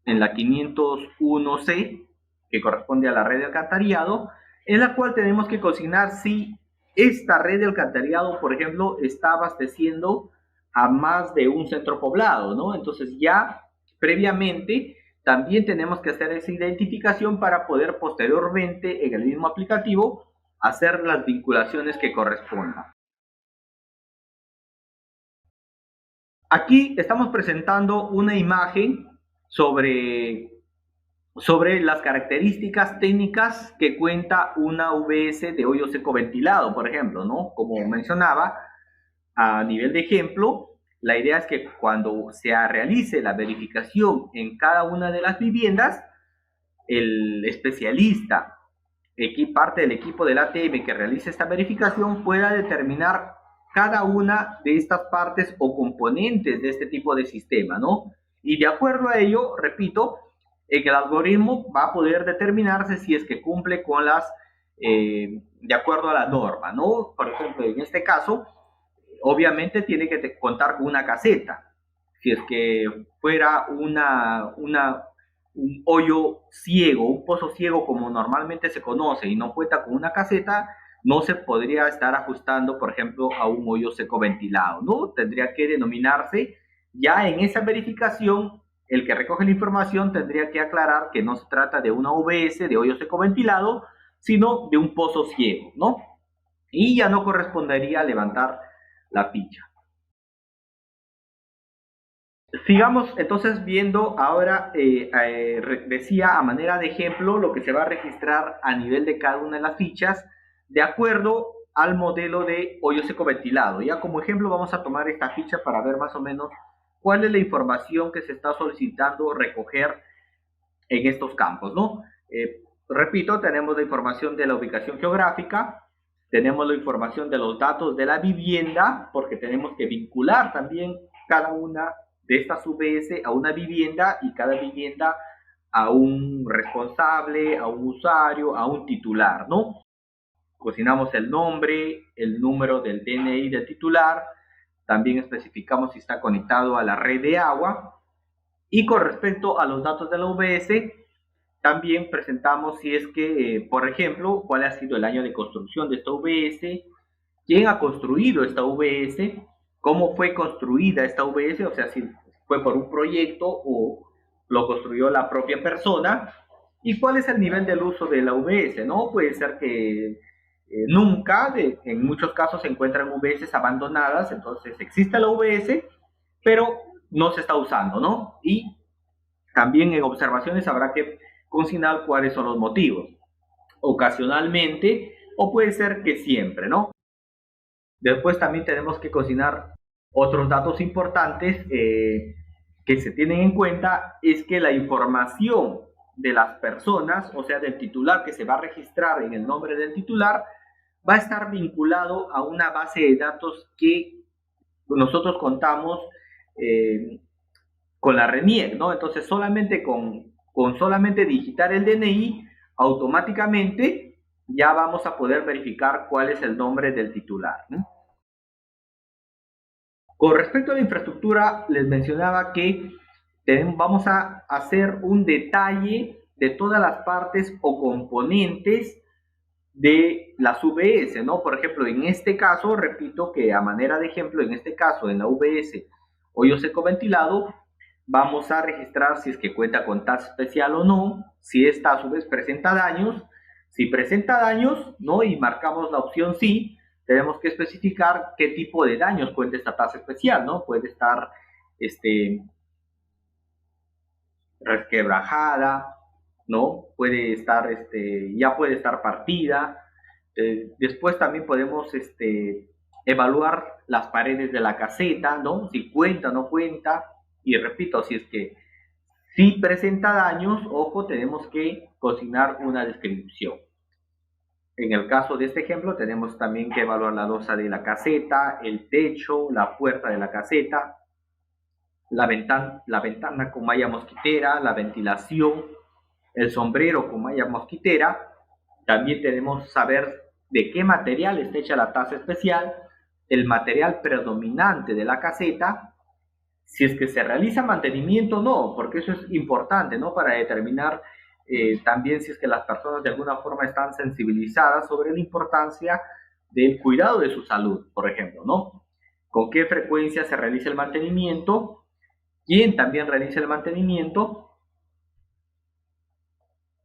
en la 501C, que corresponde a la red de alcantarillado, en la cual tenemos que consignar si esta red de alcantarillado, por ejemplo, está abasteciendo a más de un centro poblado, ¿no? Entonces ya previamente también tenemos que hacer esa identificación para poder posteriormente en el mismo aplicativo hacer las vinculaciones que correspondan. Aquí estamos presentando una imagen sobre las características técnicas que cuenta una VS de hoyo seco ventilado, por ejemplo, ¿no? Como mencionaba, a nivel de ejemplo, la idea es que cuando se realice la verificación en cada una de las viviendas, el especialista, parte del equipo del ATM que realice esta verificación, pueda determinar cada una de estas partes o componentes de este tipo de sistema, ¿no? Y de acuerdo a ello, repito, el algoritmo va a poder determinarse si es que cumple con de acuerdo a la norma, ¿no? Por ejemplo, en este caso, obviamente tiene que contar con una caseta. Si es que fuera un hoyo ciego, un pozo ciego como normalmente se conoce y no cuenta con una caseta, no se podría estar ajustando, por ejemplo, a un hoyo seco ventilado, ¿no? Tendría que denominarse, ya en esa verificación, el que recoge la información tendría que aclarar que no se trata de una OBS, de hoyo seco ventilado, sino de un pozo ciego, ¿no? Y ya no correspondería levantar la ficha. Sigamos entonces viendo ahora, decía a manera de ejemplo, lo que se va a registrar a nivel de cada una de las fichas de acuerdo al modelo de hoyo seco ventilado. Ya como ejemplo vamos a tomar esta ficha para ver más o menos cuál es la información que se está solicitando recoger en estos campos, ¿no? Repito, tenemos la información de la ubicación geográfica, tenemos la información de los datos de la vivienda, porque tenemos que vincular también cada una de estas VS a una vivienda y cada vivienda a un responsable, a un usuario, a un titular, ¿no? cocinamos el nombre, el número del DNI del titular, también especificamos si está conectado a la red de agua, y con respecto a los datos de la UBS, también presentamos si es que, por ejemplo, cuál ha sido el año de construcción de esta UBS, quién ha construido esta UBS, cómo fue construida esta UBS, o sea, si fue por un proyecto o lo construyó la propia persona, y cuál es el nivel del uso de la UBS, ¿no? Puede ser que nunca, en muchos casos se encuentran UBS abandonadas, entonces existe la UBS, pero no se está usando, ¿no? Y también en observaciones habrá que consignar cuáles son los motivos, ocasionalmente, o puede ser que siempre, ¿no? Después también tenemos que consignar otros datos importantes que se tienen en cuenta, es que la información de las personas, o sea, del titular que se va a registrar en el nombre del titular, va a estar vinculado a una base de datos que nosotros contamos con la RENIEC, ¿no? Entonces, solamente con solamente digitar el DNI, automáticamente ya vamos a poder verificar cuál es el nombre del titular, ¿no? Con respecto a la infraestructura, les mencionaba que vamos a hacer un detalle de todas las partes o componentes de las UBS, ¿no? Por ejemplo, en este caso, repito que a manera de ejemplo, en este caso, en la UBS hoyo seco ventilado, vamos a registrar si es que cuenta con tasa especial o no, si esta a su vez presenta daños. Si presenta daños, ¿no? Y marcamos la opción sí, tenemos que especificar qué tipo de daños cuenta esta tasa especial, ¿no? Puede estar resquebrajada, ¿no? Puede estar, ya puede estar partida. Después también podemos evaluar las paredes de la caseta, ¿no? Si cuenta o no cuenta. Y repito, si es que sí presenta daños, ojo, tenemos que consignar una descripción. En el caso de este ejemplo, tenemos también que evaluar la losa de la caseta, el techo, la puerta de la caseta, la ventana con malla mosquitera, la ventilación, el sombrero con malla mosquitera. También tenemos que saber de qué material está hecha la tasa especial, el material predominante de la caseta, si es que se realiza mantenimiento o no, porque eso es importante, ¿no? Para determinar también si es que las personas de alguna forma están sensibilizadas sobre la importancia del cuidado de su salud, por ejemplo, ¿no? Con qué frecuencia se realiza el mantenimiento, quién también realiza el mantenimiento.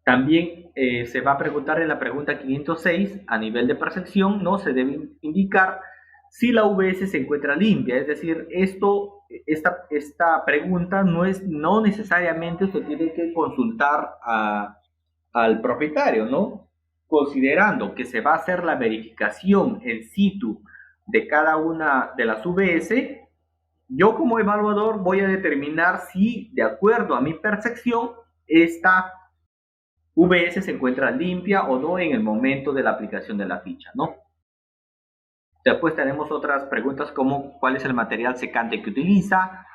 También se va a preguntar en la pregunta 506, a nivel de percepción, ¿no? Se debe indicar si la UBS se encuentra limpia, es decir, esta pregunta no necesariamente usted tiene que consultar al propietario, ¿no? Considerando que se va a hacer la verificación in situ de cada una de las UBS, yo como evaluador voy a determinar si, de acuerdo a mi percepción, esta UBS se encuentra limpia o no en el momento de la aplicación de la ficha, ¿no? Después tenemos otras preguntas como cuál es el material secante que utiliza,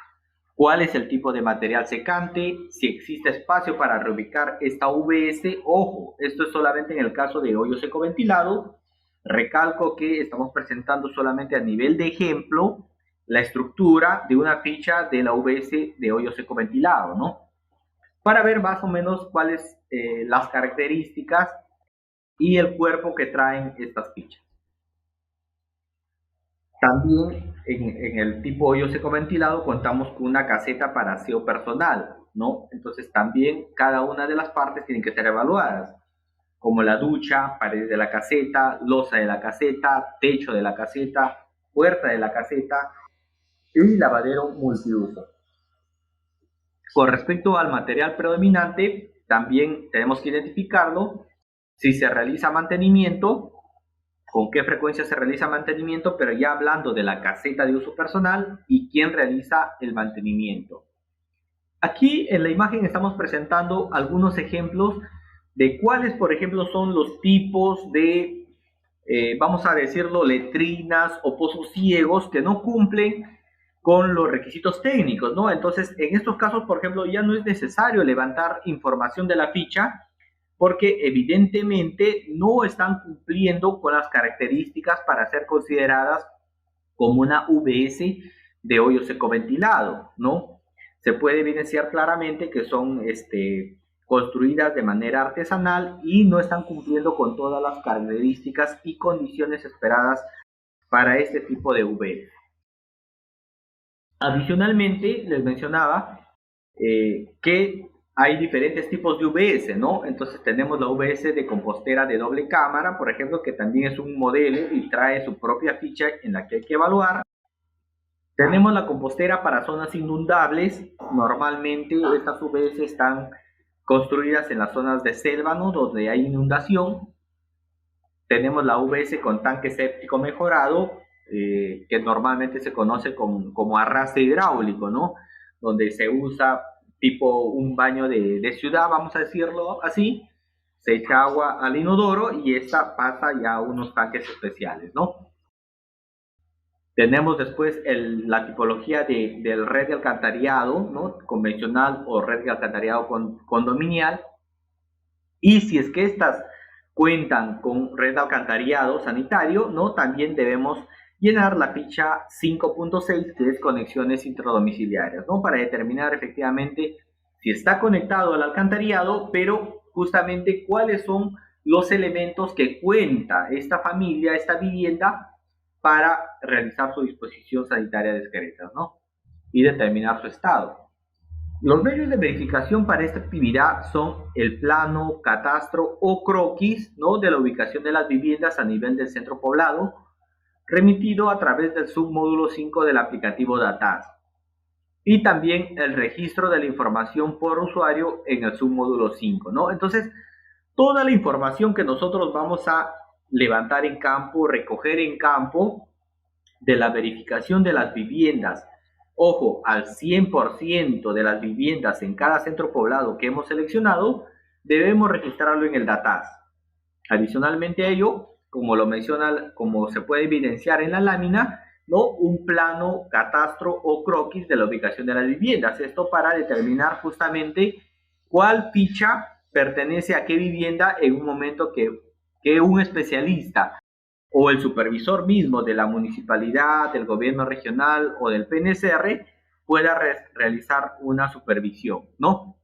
cuál es el tipo de material secante, si existe espacio para reubicar esta UBS. Ojo, esto es solamente en el caso de hoyo seco ventilado. Recalco que estamos presentando solamente a nivel de ejemplo la estructura de una ficha de la UBS de hoyo seco ventilado, ¿no? Para ver más o menos cuáles las características y el cuerpo que traen estas fichas. También en el tipo hoyo seco ventilado contamos con una caseta para aseo personal, ¿no? Entonces también cada una de las partes tienen que ser evaluadas, como la ducha, paredes de la caseta, losa de la caseta, techo de la caseta, puerta de la caseta y lavadero multiuso. Con respecto al material predominante, también tenemos que identificarlo, si se realiza mantenimiento, con qué frecuencia se realiza mantenimiento, pero ya hablando de la caseta de uso personal y quién realiza el mantenimiento. Aquí en la imagen estamos presentando algunos ejemplos de cuáles, por ejemplo, son los tipos de, vamos a decirlo, letrinas o pozos ciegos que no cumplen con los requisitos técnicos, ¿no? Entonces, en estos casos, por ejemplo, ya no es necesario levantar información de la ficha, porque evidentemente no están cumpliendo con las características para ser consideradas como una VS de hoyo seco ventilado, ¿no? Se puede evidenciar claramente que son construidas de manera artesanal y no están cumpliendo con todas las características y condiciones esperadas para este tipo de VS. Adicionalmente, les mencionaba que hay diferentes tipos de VS, ¿no? Entonces tenemos la VS de compostera de doble cámara, por ejemplo, que también es un modelo y trae su propia ficha en la que hay que evaluar. Tenemos la compostera para zonas inundables. Normalmente estas VS están construidas en las zonas de selva, ¿no?, donde hay inundación. Tenemos la VS con tanque séptico mejorado, que normalmente se conoce como arrastre hidráulico, ¿no?, donde se usa tipo un baño de ciudad, vamos a decirlo así. Se echa agua al inodoro y esta pasa ya a unos tanques especiales, ¿no? Tenemos después la tipología del red de alcantarillado, ¿no?, convencional o red de alcantarillado condominial. Y si es que estas cuentan con red de alcantarillado sanitario, ¿no?, también debemos llenar la ficha 5.6, que es conexiones intradomiciliarias, ¿no?, para determinar efectivamente si está conectado al alcantarillado, pero justamente cuáles son los elementos que cuenta esta familia, esta vivienda, para realizar su disposición sanitaria discreta, ¿no?, y determinar su estado. Los medios de verificación para esta actividad son el plano, catastro o croquis, ¿no?, de la ubicación de las viviendas a nivel del centro poblado, remitido a través del submódulo 5 del aplicativo DATAS, y también el registro de la información por usuario en el submódulo 5, ¿no? Entonces, toda la información que nosotros vamos a levantar en campo, recoger en campo, de la verificación de las viviendas, ojo, al 100% de las viviendas en cada centro poblado que hemos seleccionado, debemos registrarlo en el DATAS. Adicionalmente a ello, como lo menciona, como se puede evidenciar en la lámina, ¿no?, un plano, catastro o croquis de la ubicación de las viviendas. Esto para determinar justamente cuál ficha pertenece a qué vivienda en un momento que un especialista o el supervisor mismo de la municipalidad, del gobierno regional o del PNCR pueda realizar una supervisión, ¿no?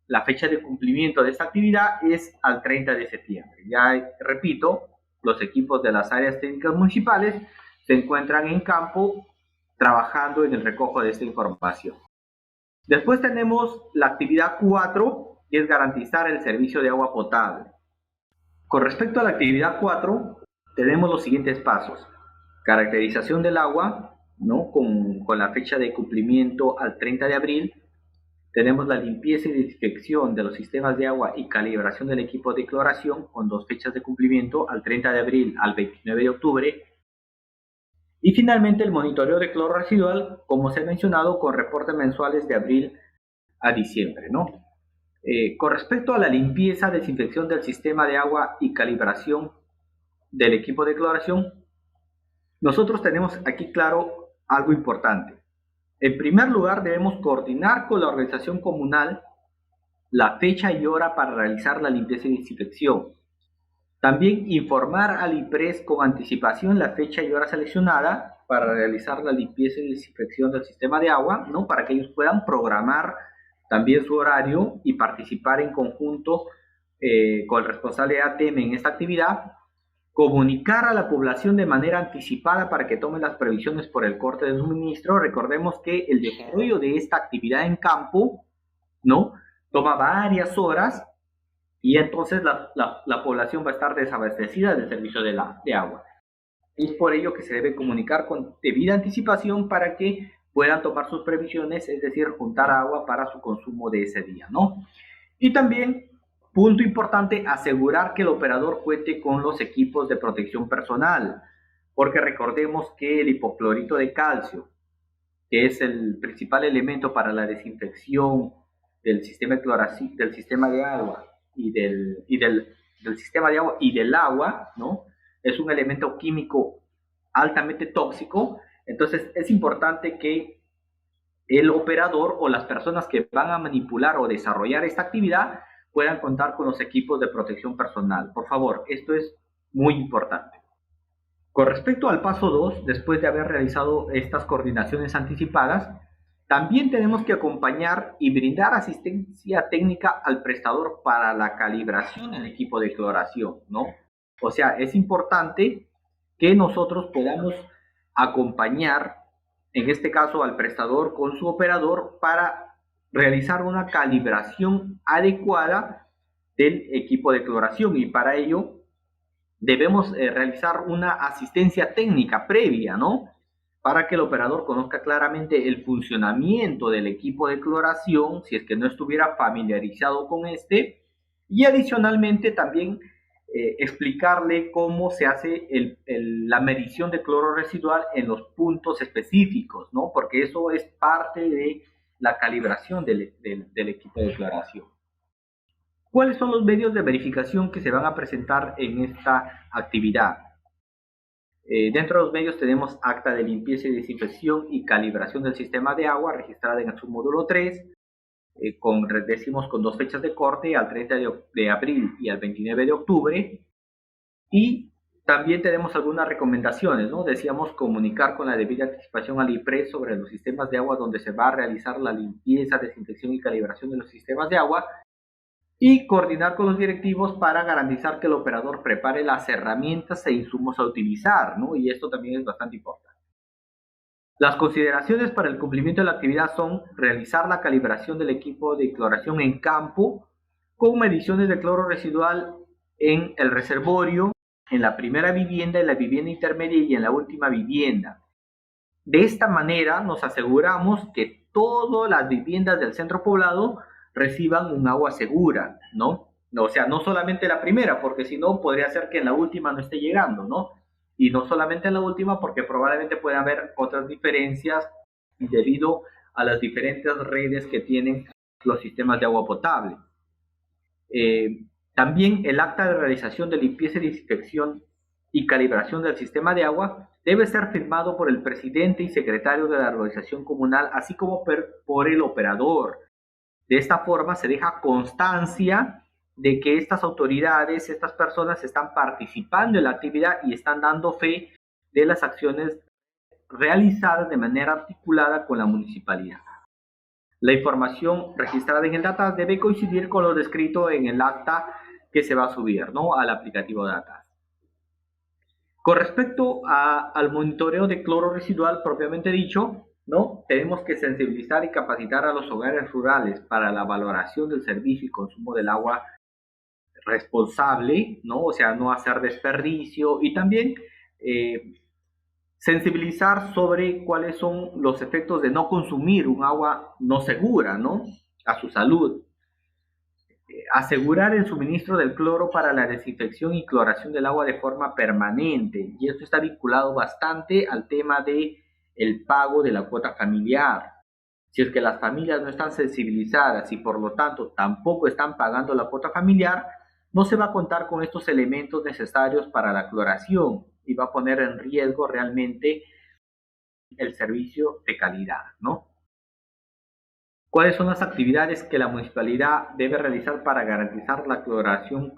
La fecha de cumplimiento de esta actividad es al 30 de septiembre. Ya repito, los equipos de las áreas técnicas municipales se encuentran en campo trabajando en el recojo de esta información. Después tenemos la actividad 4, que es garantizar el servicio de agua potable. Con respecto a la actividad 4, tenemos los siguientes pasos: caracterización del agua, ¿no?, con la fecha de cumplimiento al 30 de abril. Tenemos la limpieza y desinfección de los sistemas de agua y calibración del equipo de cloración con 2 fechas de cumplimiento, al 30 de abril al 29 de octubre. Y finalmente el monitoreo de cloro residual, como se ha mencionado, con reportes mensuales de abril a diciembre, ¿no? Con respecto a la limpieza, desinfección del sistema de agua y calibración del equipo de cloración, nosotros tenemos aquí claro algo importante. En primer lugar, debemos coordinar con la organización comunal la fecha y hora para realizar la limpieza y desinfección. También informar al IPRES con anticipación la fecha y hora seleccionada para realizar la limpieza y desinfección del sistema de agua, ¿no?, para que ellos puedan programar también su horario y participar en conjunto con el responsable de ATM en esta actividad. Comunicar a la población de manera anticipada para que tomen las previsiones por el corte de suministro. Recordemos que el desarrollo de esta actividad en campo, ¿no?, toma varias horas y entonces la población va a estar desabastecida del servicio de agua. Es por ello que se debe comunicar con debida anticipación para que puedan tomar sus previsiones, es decir, juntar agua para su consumo de ese día, ¿no? Y también, punto importante, asegurar que el operador cuente con los equipos de protección personal, porque recordemos que el hipoclorito de calcio, que es el principal elemento para la desinfección del sistema de agua y del sistema de agua y del agua, ¿no?, es un elemento químico altamente tóxico. Entonces es importante que el operador o las personas que van a manipular o desarrollar esta actividad puedan contar con los equipos de protección personal. Por favor, esto es muy importante. Con respecto al paso 2, después de haber realizado estas coordinaciones anticipadas, también tenemos que acompañar y brindar asistencia técnica al prestador para la calibración del equipo de cloración, ¿no? O sea, es importante que nosotros podamos acompañar, en este caso al prestador con su operador, para realizar una calibración adecuada del equipo de cloración, y para ello debemos realizar una asistencia técnica previa, ¿no? Para que el operador conozca claramente el funcionamiento del equipo de cloración, si es que no estuviera familiarizado con este, y adicionalmente también explicarle cómo se hace la medición de cloro residual en los puntos específicos, ¿no? Porque eso es parte de la calibración del equipo de cloración. ¿Cuáles son los medios de verificación que se van a presentar en esta actividad? Dentro de los medios tenemos acta de limpieza y desinfección y calibración del sistema de agua registrada en su módulo 3, decimos con 2 fechas de corte, al 30 de abril y al 29 de octubre. Y también tenemos algunas recomendaciones, ¿no? Decíamos comunicar con la debida anticipación al IPRES sobre los sistemas de agua donde se va a realizar la limpieza, desinfección y calibración de los sistemas de agua, y coordinar con los directivos para garantizar que el operador prepare las herramientas e insumos a utilizar, ¿no? Y esto también es bastante importante. Las consideraciones para el cumplimiento de la actividad son realizar la calibración del equipo de cloración en campo con mediciones de cloro residual en el reservorio, en la primera vivienda, en la vivienda intermedia y en la última vivienda. De esta manera nos aseguramos que todas las viviendas del centro poblado reciban un agua segura, ¿no? O sea, no solamente la primera, porque si no podría ser que en la última no esté llegando, ¿no? Y no solamente en la última, porque probablemente puede haber otras diferencias debido a las diferentes redes que tienen los sistemas de agua potable. También el acta de realización de limpieza y desinfección y calibración del sistema de agua debe ser firmado por el presidente y secretario de la organización comunal, así como por el operador. De esta forma se deja constancia de que estas autoridades, estas personas están participando en la actividad y están dando fe de las acciones realizadas de manera articulada con la municipalidad. La información registrada en el DATA debe coincidir con lo descrito en el acta que se va a subir, ¿no?, al aplicativo DATA. Con respecto al monitoreo de cloro residual propiamente dicho, ¿no?, tenemos que sensibilizar y capacitar a los hogares rurales para la valoración del servicio y consumo del agua responsable, ¿no? O sea, no hacer desperdicio, y también sensibilizar sobre cuáles son los efectos de no consumir un agua no segura, ¿no?, a su salud. Asegurar el suministro del cloro para la desinfección y cloración del agua de forma permanente, y esto está vinculado bastante al tema de el pago de la cuota familiar. Si es que las familias no están sensibilizadas y por lo tanto tampoco están pagando la cuota familiar, no se va a contar con estos elementos necesarios para la cloración y va a poner en riesgo realmente el servicio de calidad, ¿no? ¿Cuáles son las actividades que la municipalidad debe realizar para garantizar la cloración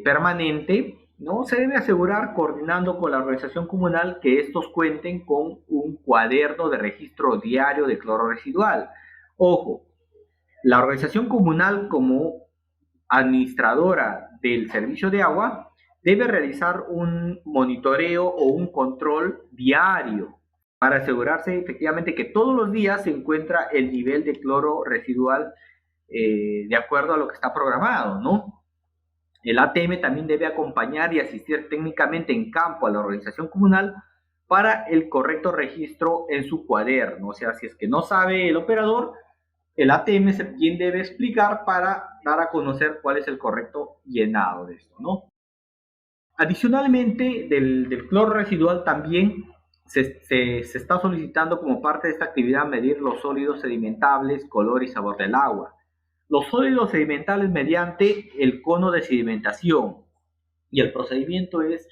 permanente? ¿No? Se debe asegurar, coordinando con la organización comunal, que estos cuenten con un cuaderno de registro diario de cloro residual. Ojo, la organización comunal, como administradora del servicio de agua, debe realizar un monitoreo o un control diario para asegurarse efectivamente que todos los días se encuentra el nivel de cloro residual de acuerdo a lo que está programado, ¿no? El ATM también debe acompañar y asistir técnicamente en campo a la organización comunal para el correcto registro en su cuaderno. O sea, si es que no sabe el operador, el ATM es quien debe explicar para dar a conocer cuál es el correcto llenado de esto, ¿no? Adicionalmente, del cloro residual también se está solicitando como parte de esta actividad medir los sólidos sedimentables, color y sabor del agua. Los sólidos sedimentables mediante el cono de sedimentación, y el procedimiento es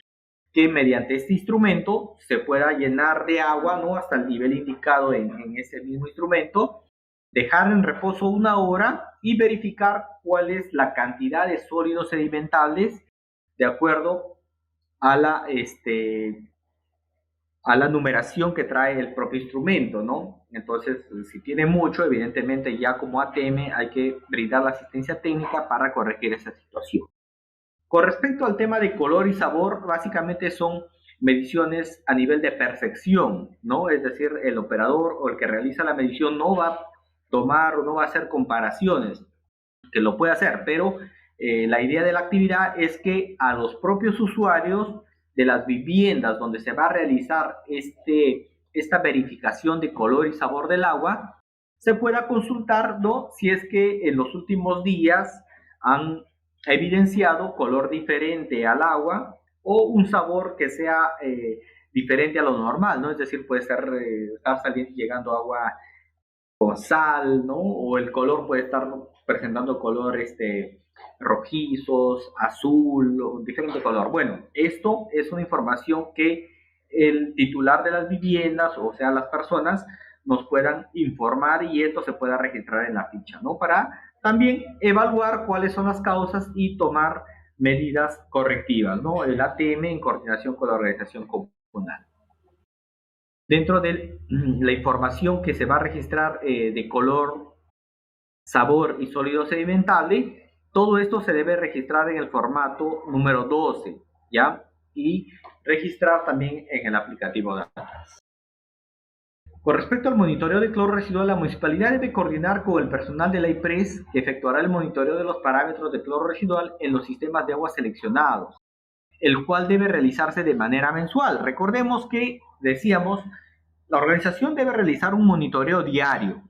que mediante este instrumento se pueda llenar de agua, ¿no?, hasta el nivel indicado en ese mismo instrumento, dejar en reposo 1 hora y verificar cuál es la cantidad de sólidos sedimentables de acuerdo a la numeración que trae el propio instrumento, ¿no? Entonces, si tiene mucho, evidentemente ya como ATM hay que brindar la asistencia técnica para corregir esa situación. Con respecto al tema de color y sabor, básicamente son mediciones a nivel de percepción, ¿no? Es decir, el operador o el que realiza la medición no va a tomar o no va a hacer comparaciones, que lo puede hacer, pero la idea de la actividad es que a los propios usuarios de las viviendas donde se va a realizar esta verificación de color y sabor del agua, se pueda consultar, ¿no? Si es que en los últimos días han evidenciado color diferente al agua o un sabor que sea diferente a lo normal, ¿no? Es decir, puede ser, estar llegando agua con sal, ¿no? O el color puede estar presentando color rojizos, azul, o diferente color. Bueno, esto es una información que el titular de las viviendas, o sea, las personas, nos puedan informar y esto se pueda registrar en la ficha, ¿no? Para también evaluar cuáles son las causas y tomar medidas correctivas, ¿no? El ATM en coordinación con la organización comunal. Dentro de la información que se va a registrar de color, sabor y sólido sedimentable, todo esto se debe registrar en el formato número 12, ¿ya? Y registrar también en el aplicativo de ATAS. Con respecto al monitoreo de cloro residual, la municipalidad debe coordinar con el personal de la IPRES que efectuará el monitoreo de los parámetros de cloro residual en los sistemas de agua seleccionados, el cual debe realizarse de manera mensual. Recordemos que, decíamos, la organización debe realizar un monitoreo diario,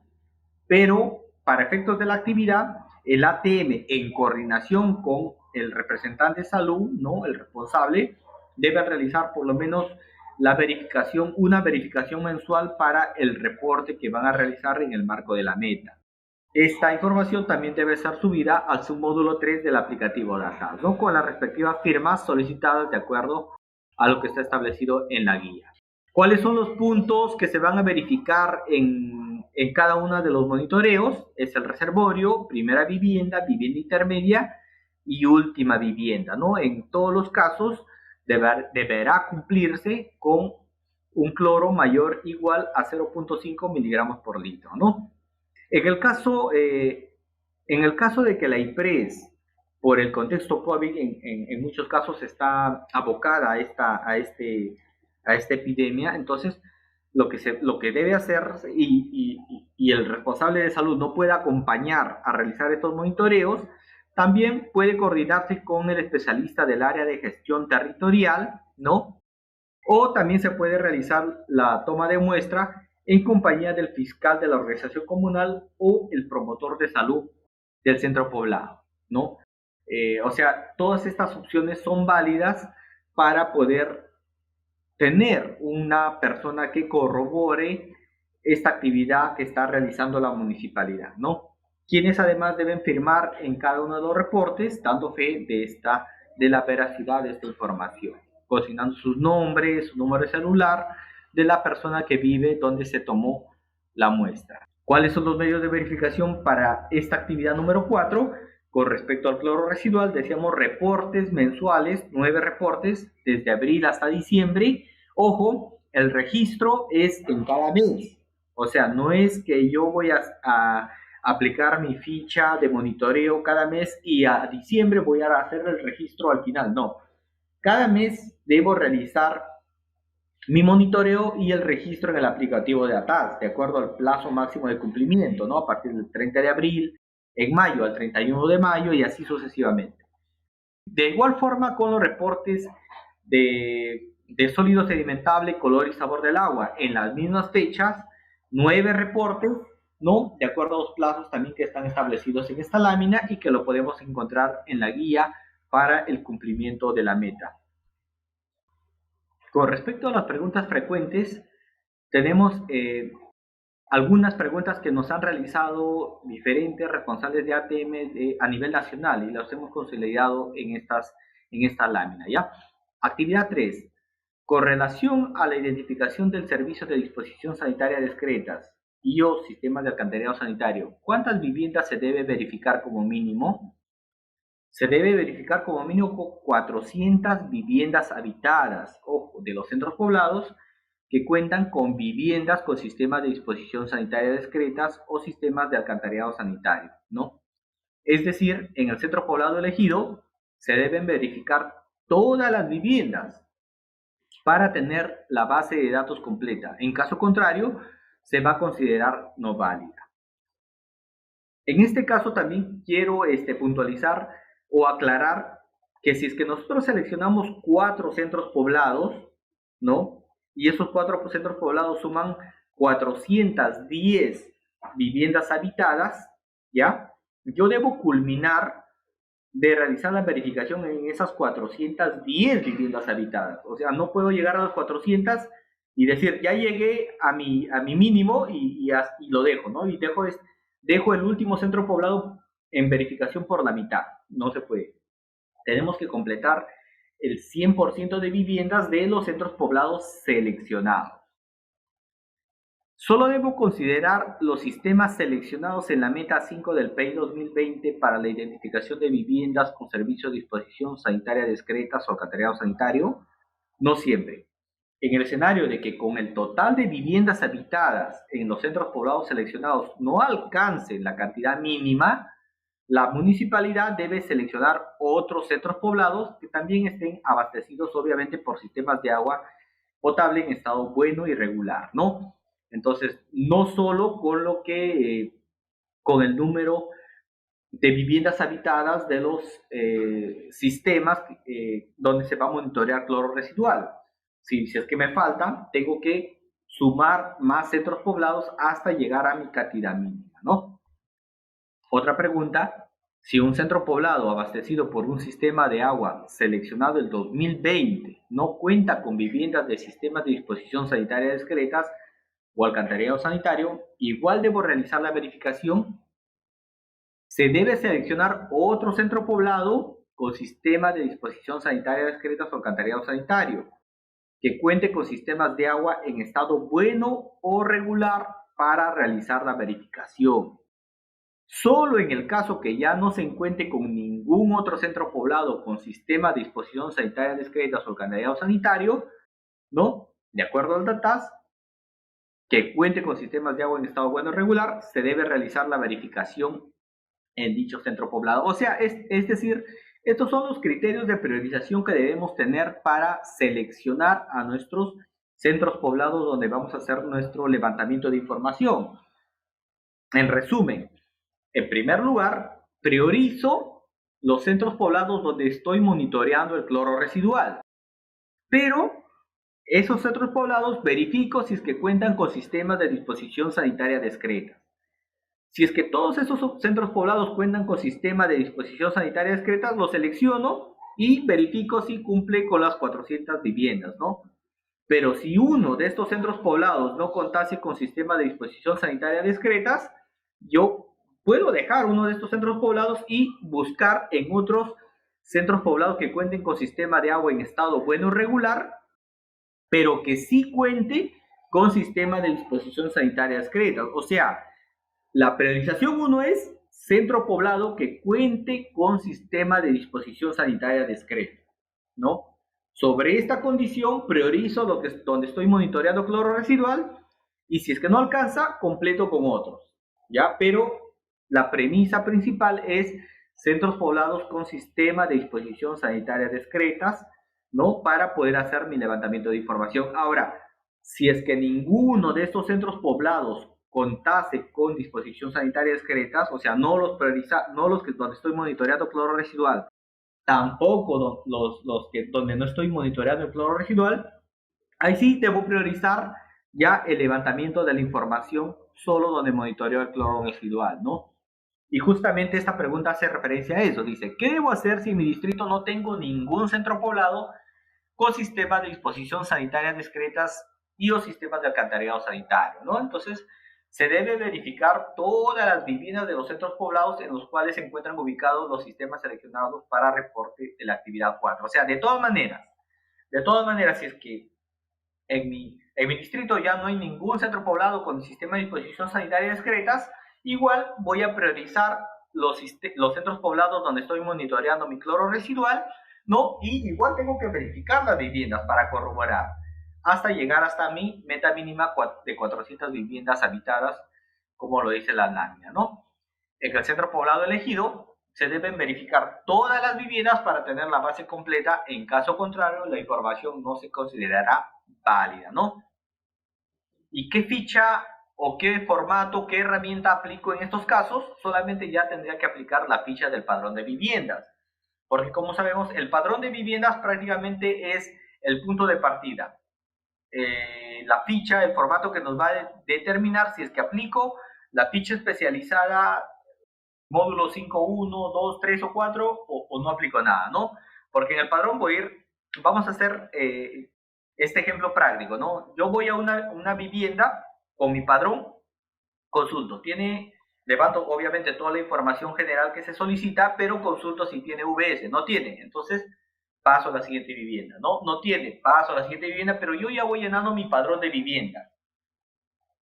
pero para efectos de la actividad, el ATM, en coordinación con el representante de salud, ¿no? El responsable, debe realizar por lo menos una verificación mensual para el reporte que van a realizar en el marco de la meta. Esta información también debe ser subida al submódulo 3 del aplicativo de ATAS, ¿no? Con las respectivas firmas solicitadas de acuerdo a lo que está establecido en la guía. ¿Cuáles son los puntos que se van a verificar en cada uno de los monitoreos? Es el reservorio, primera vivienda, vivienda intermedia y última vivienda, ¿no? En todos los casos deberá cumplirse con un cloro mayor o igual a 0.5 miligramos por litro, ¿no? En el caso de que la IPRES, por el contexto COVID, en muchos casos está abocada a esta epidemia, entonces lo que debe hacer y el responsable de salud no puede acompañar a realizar estos monitoreos, también puede coordinarse con el especialista del área de gestión territorial, ¿no? O también se puede realizar la toma de muestra en compañía del fiscal de la organización comunal o el promotor de salud del centro poblado, ¿no? O sea, todas estas opciones son válidas para poder tener una persona que corrobore esta actividad que está realizando la municipalidad, ¿no? Quienes además deben firmar en cada uno de los reportes, dando fe de la veracidad de esta información, consignando sus nombres, su número de celular de la persona que vive donde se tomó la muestra. ¿Cuáles son los medios de verificación para esta actividad número 4? Con respecto al cloro residual, decíamos reportes mensuales, 9 reportes, desde abril hasta diciembre. Ojo, el registro es en cada mes. O sea, no es que yo voy a aplicar mi ficha de monitoreo cada mes y a diciembre voy a hacer el registro al final. No. Cada mes debo realizar mi monitoreo y el registro en el aplicativo de ATAS, de acuerdo al plazo máximo de cumplimiento, ¿no? A partir del 30 de abril, en mayo al 31 de mayo y así sucesivamente. De igual forma con los reportes de sólido sedimentable, color y sabor del agua, en las mismas fechas, 9 reportes, ¿no? De acuerdo a los plazos también que están establecidos en esta lámina y que lo podemos encontrar en la guía para el cumplimiento de la meta. Con respecto a las preguntas frecuentes, tenemos algunas preguntas que nos han realizado diferentes responsables de ATM a nivel nacional y las hemos consolidado en esta lámina, ¿ya? Actividad 3. Con relación a la identificación del servicio de disposición sanitaria discretas, y o sistemas de alcantarillado sanitario, ¿cuántas viviendas se debe verificar como mínimo? Se debe verificar como mínimo 400 viviendas habitadas, ojo, de los centros poblados que cuentan con viviendas con sistemas de disposición sanitaria discretas o sistemas de alcantarillado sanitario, ¿no? Es decir, en el centro poblado elegido se deben verificar todas las viviendas para tener la base de datos completa. En caso contrario, se va a considerar no válida. En este caso también quiero puntualizar o aclarar que si es que nosotros seleccionamos 4 centros poblados, ¿no? Y esos 4 centros poblados suman 410 viviendas habitadas, ¿ya? Yo debo culminar de realizar la verificación en esas 410 viviendas habitadas. O sea, no puedo llegar a las 400 y decir, ya llegué a mi mínimo y lo dejo, ¿no? Y dejo el último centro poblado en verificación por la mitad. No se puede. Tenemos que completar el 100% de viviendas de los centros poblados seleccionados. Solo debo considerar los sistemas seleccionados en la meta 5 del PEI 2020 para la identificación de viviendas con servicio de disposición sanitaria discretas o alcantarillado sanitario. No siempre. En el escenario de que con el total de viviendas habitadas en los centros poblados seleccionados no alcance la cantidad mínima, la municipalidad debe seleccionar otros centros poblados que también estén abastecidos obviamente por sistemas de agua potable en estado bueno y regular, ¿no? Entonces, no solo con el número de viviendas habitadas de los sistemas donde se va a monitorear cloro residual. Si es que me falta, tengo que sumar más centros poblados hasta llegar a mi cantidad mínima, ¿no? Otra pregunta, si un centro poblado abastecido por un sistema de agua seleccionado en 2020 no cuenta con viviendas de sistemas de disposición sanitaria discretas o alcantarillado sanitario, igual debo realizar la verificación. Se debe seleccionar otro centro poblado con sistemas de disposición sanitaria discretas o alcantarillado sanitario, que cuente con sistemas de agua en estado bueno o regular para realizar la verificación. Solo en el caso que ya no se encuentre con ningún otro centro poblado con sistema de disposición sanitaria discreta o alcantarillado sanitario, ¿no? De acuerdo al DATAS, que cuente con sistemas de agua en estado bueno o regular, se debe realizar la verificación en dicho centro poblado. O sea, es decir, estos son los criterios de priorización que debemos tener para seleccionar a nuestros centros poblados donde vamos a hacer nuestro levantamiento de información. En resumen, en primer lugar, priorizo los centros poblados donde estoy monitoreando el cloro residual. Pero esos centros poblados verifico si es que cuentan con sistemas de disposición sanitaria discreta. Si es que todos esos centros poblados cuentan con sistema de disposición sanitaria discreta, los selecciono y verifico si cumple con las 400 viviendas, ¿no? Pero si uno de estos centros poblados no contase con sistema de disposición sanitaria discretas, yo puedo dejar uno de estos centros poblados y buscar en otros centros poblados que cuenten con sistema de agua en estado bueno o regular, pero que sí cuente con sistema de disposición sanitaria discreta. O sea, la priorización 1 es centro poblado que cuente con sistema de disposición sanitaria discreta, ¿no? Sobre esta condición priorizo donde estoy monitoreando cloro residual y si es que no alcanza, completo con otros, ¿ya? Pero la premisa principal es centros poblados con sistema de disposición sanitaria discretas, ¿no? Para poder hacer mi levantamiento de información. Ahora, si es que ninguno de estos centros poblados contase con disposición sanitaria discretas, o sea, no los que donde estoy monitoreando cloro residual, tampoco los que donde no estoy monitoreando el cloro residual, ahí sí debo priorizar ya el levantamiento de la información solo donde monitoreo el cloro residual, ¿no? Y justamente esta pregunta hace referencia a eso. Dice, ¿qué debo hacer si en mi distrito no tengo ningún centro poblado con sistemas de disposición sanitaria discretas y o sistemas de alcantarillado sanitario, ¿no? Entonces, se debe verificar todas las viviendas de los centros poblados en los cuales se encuentran ubicados los sistemas seleccionados para reporte de la actividad 4. O sea, de todas maneras, si es que en mi en mi distrito ya no hay ningún centro poblado con sistema de disposición sanitaria discretas, igual voy a priorizar los centros poblados donde estoy monitoreando mi cloro residual, ¿no? Y igual tengo que verificar las viviendas para corroborar, hasta llegar hasta mi meta mínima de 400 viviendas habitadas, como lo dice la NAMIA, ¿no? En el centro poblado elegido se deben verificar todas las viviendas para tener la base completa. En caso contrario, la información no se considerará válida, ¿no? ¿Y qué ficha o qué formato, qué herramienta aplico en estos casos? Solamente ya tendría que aplicar la ficha del padrón de viviendas. Porque como sabemos, el padrón de viviendas prácticamente es el punto de partida. La ficha, el formato que nos va a determinar si es que aplico la ficha especializada módulo 5, 1, 2, 3 o 4 o no aplico nada, ¿no? Porque en el padrón vamos a hacer este ejemplo práctico, ¿no? Yo voy a una vivienda con mi padrón, consulto, levanto obviamente toda la información general que se solicita, pero consulto si tiene VS, no tiene, entonces paso a la siguiente vivienda, no tiene, paso a la siguiente vivienda, pero yo ya voy llenando mi padrón de vivienda.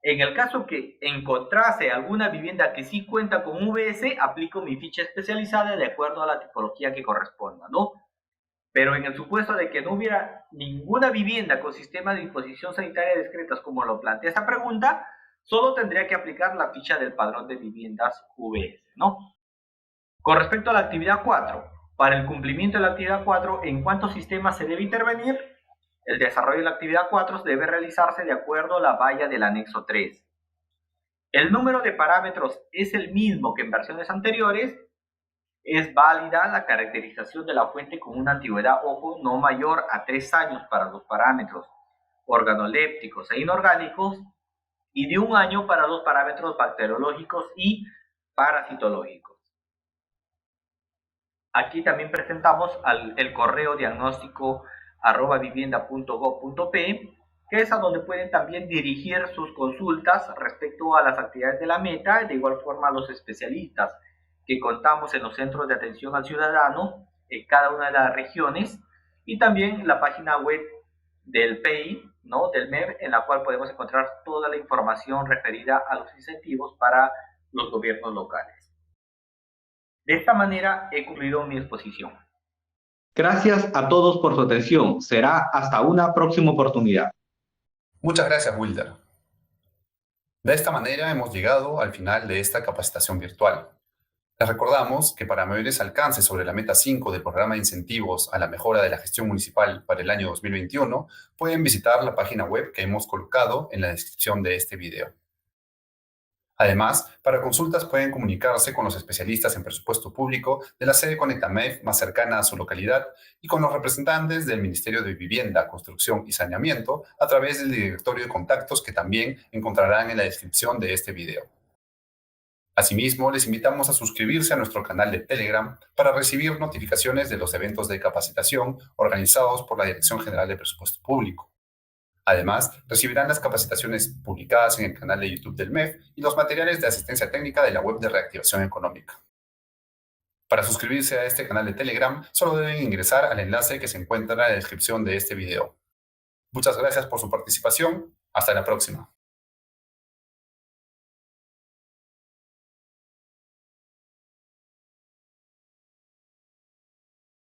En el caso que encontrase alguna vivienda que sí cuenta con VS, aplico mi ficha especializada de acuerdo a la tipología que corresponda, ¿no? Pero en el supuesto de que no hubiera ninguna vivienda con sistema de disposición sanitaria discretas, como lo plantea esta pregunta, solo tendría que aplicar la ficha del padrón de viviendas VS, ¿no? Con respecto a la actividad 4, para el cumplimiento de la actividad 4, ¿en cuántos sistemas se debe intervenir? El desarrollo de la actividad 4 debe realizarse de acuerdo a la valla del anexo 3. El número de parámetros es el mismo que en versiones anteriores. Es válida la caracterización de la fuente con una antigüedad, ojo, no mayor a 3 años para los parámetros organolépticos e inorgánicos y de 1 año para los parámetros bacteriológicos y parasitológicos. Aquí también presentamos el correo diagnóstico@vivienda.gov.pe, que es a donde pueden también dirigir sus consultas respecto a las actividades de la meta. De igual forma, los especialistas que contamos en los centros de atención al ciudadano en cada una de las regiones, y también la página web del PEI, ¿no? Del MEP, en la cual podemos encontrar toda la información referida a los incentivos para los gobiernos locales. De esta manera he concluido mi exposición. Gracias a todos por su atención. Será hasta una próxima oportunidad. Muchas gracias, Wilder. De esta manera hemos llegado al final de esta capacitación virtual. Les recordamos que para mayores alcances sobre la meta 5 del programa de incentivos a la mejora de la gestión municipal para el año 2021, pueden visitar la página web que hemos colocado en la descripción de este video. Además, para consultas pueden comunicarse con los especialistas en presupuesto público de la sede Conectamef más cercana a su localidad y con los representantes del Ministerio de Vivienda, Construcción y Saneamiento a través del directorio de contactos que también encontrarán en la descripción de este video. Asimismo, les invitamos a suscribirse a nuestro canal de Telegram para recibir notificaciones de los eventos de capacitación organizados por la Dirección General de Presupuesto Público. Además, recibirán las capacitaciones publicadas en el canal de YouTube del MEF y los materiales de asistencia técnica de la web de reactivación económica. Para suscribirse a este canal de Telegram, solo deben ingresar al enlace que se encuentra en la descripción de este video. Muchas gracias por su participación. Hasta la próxima.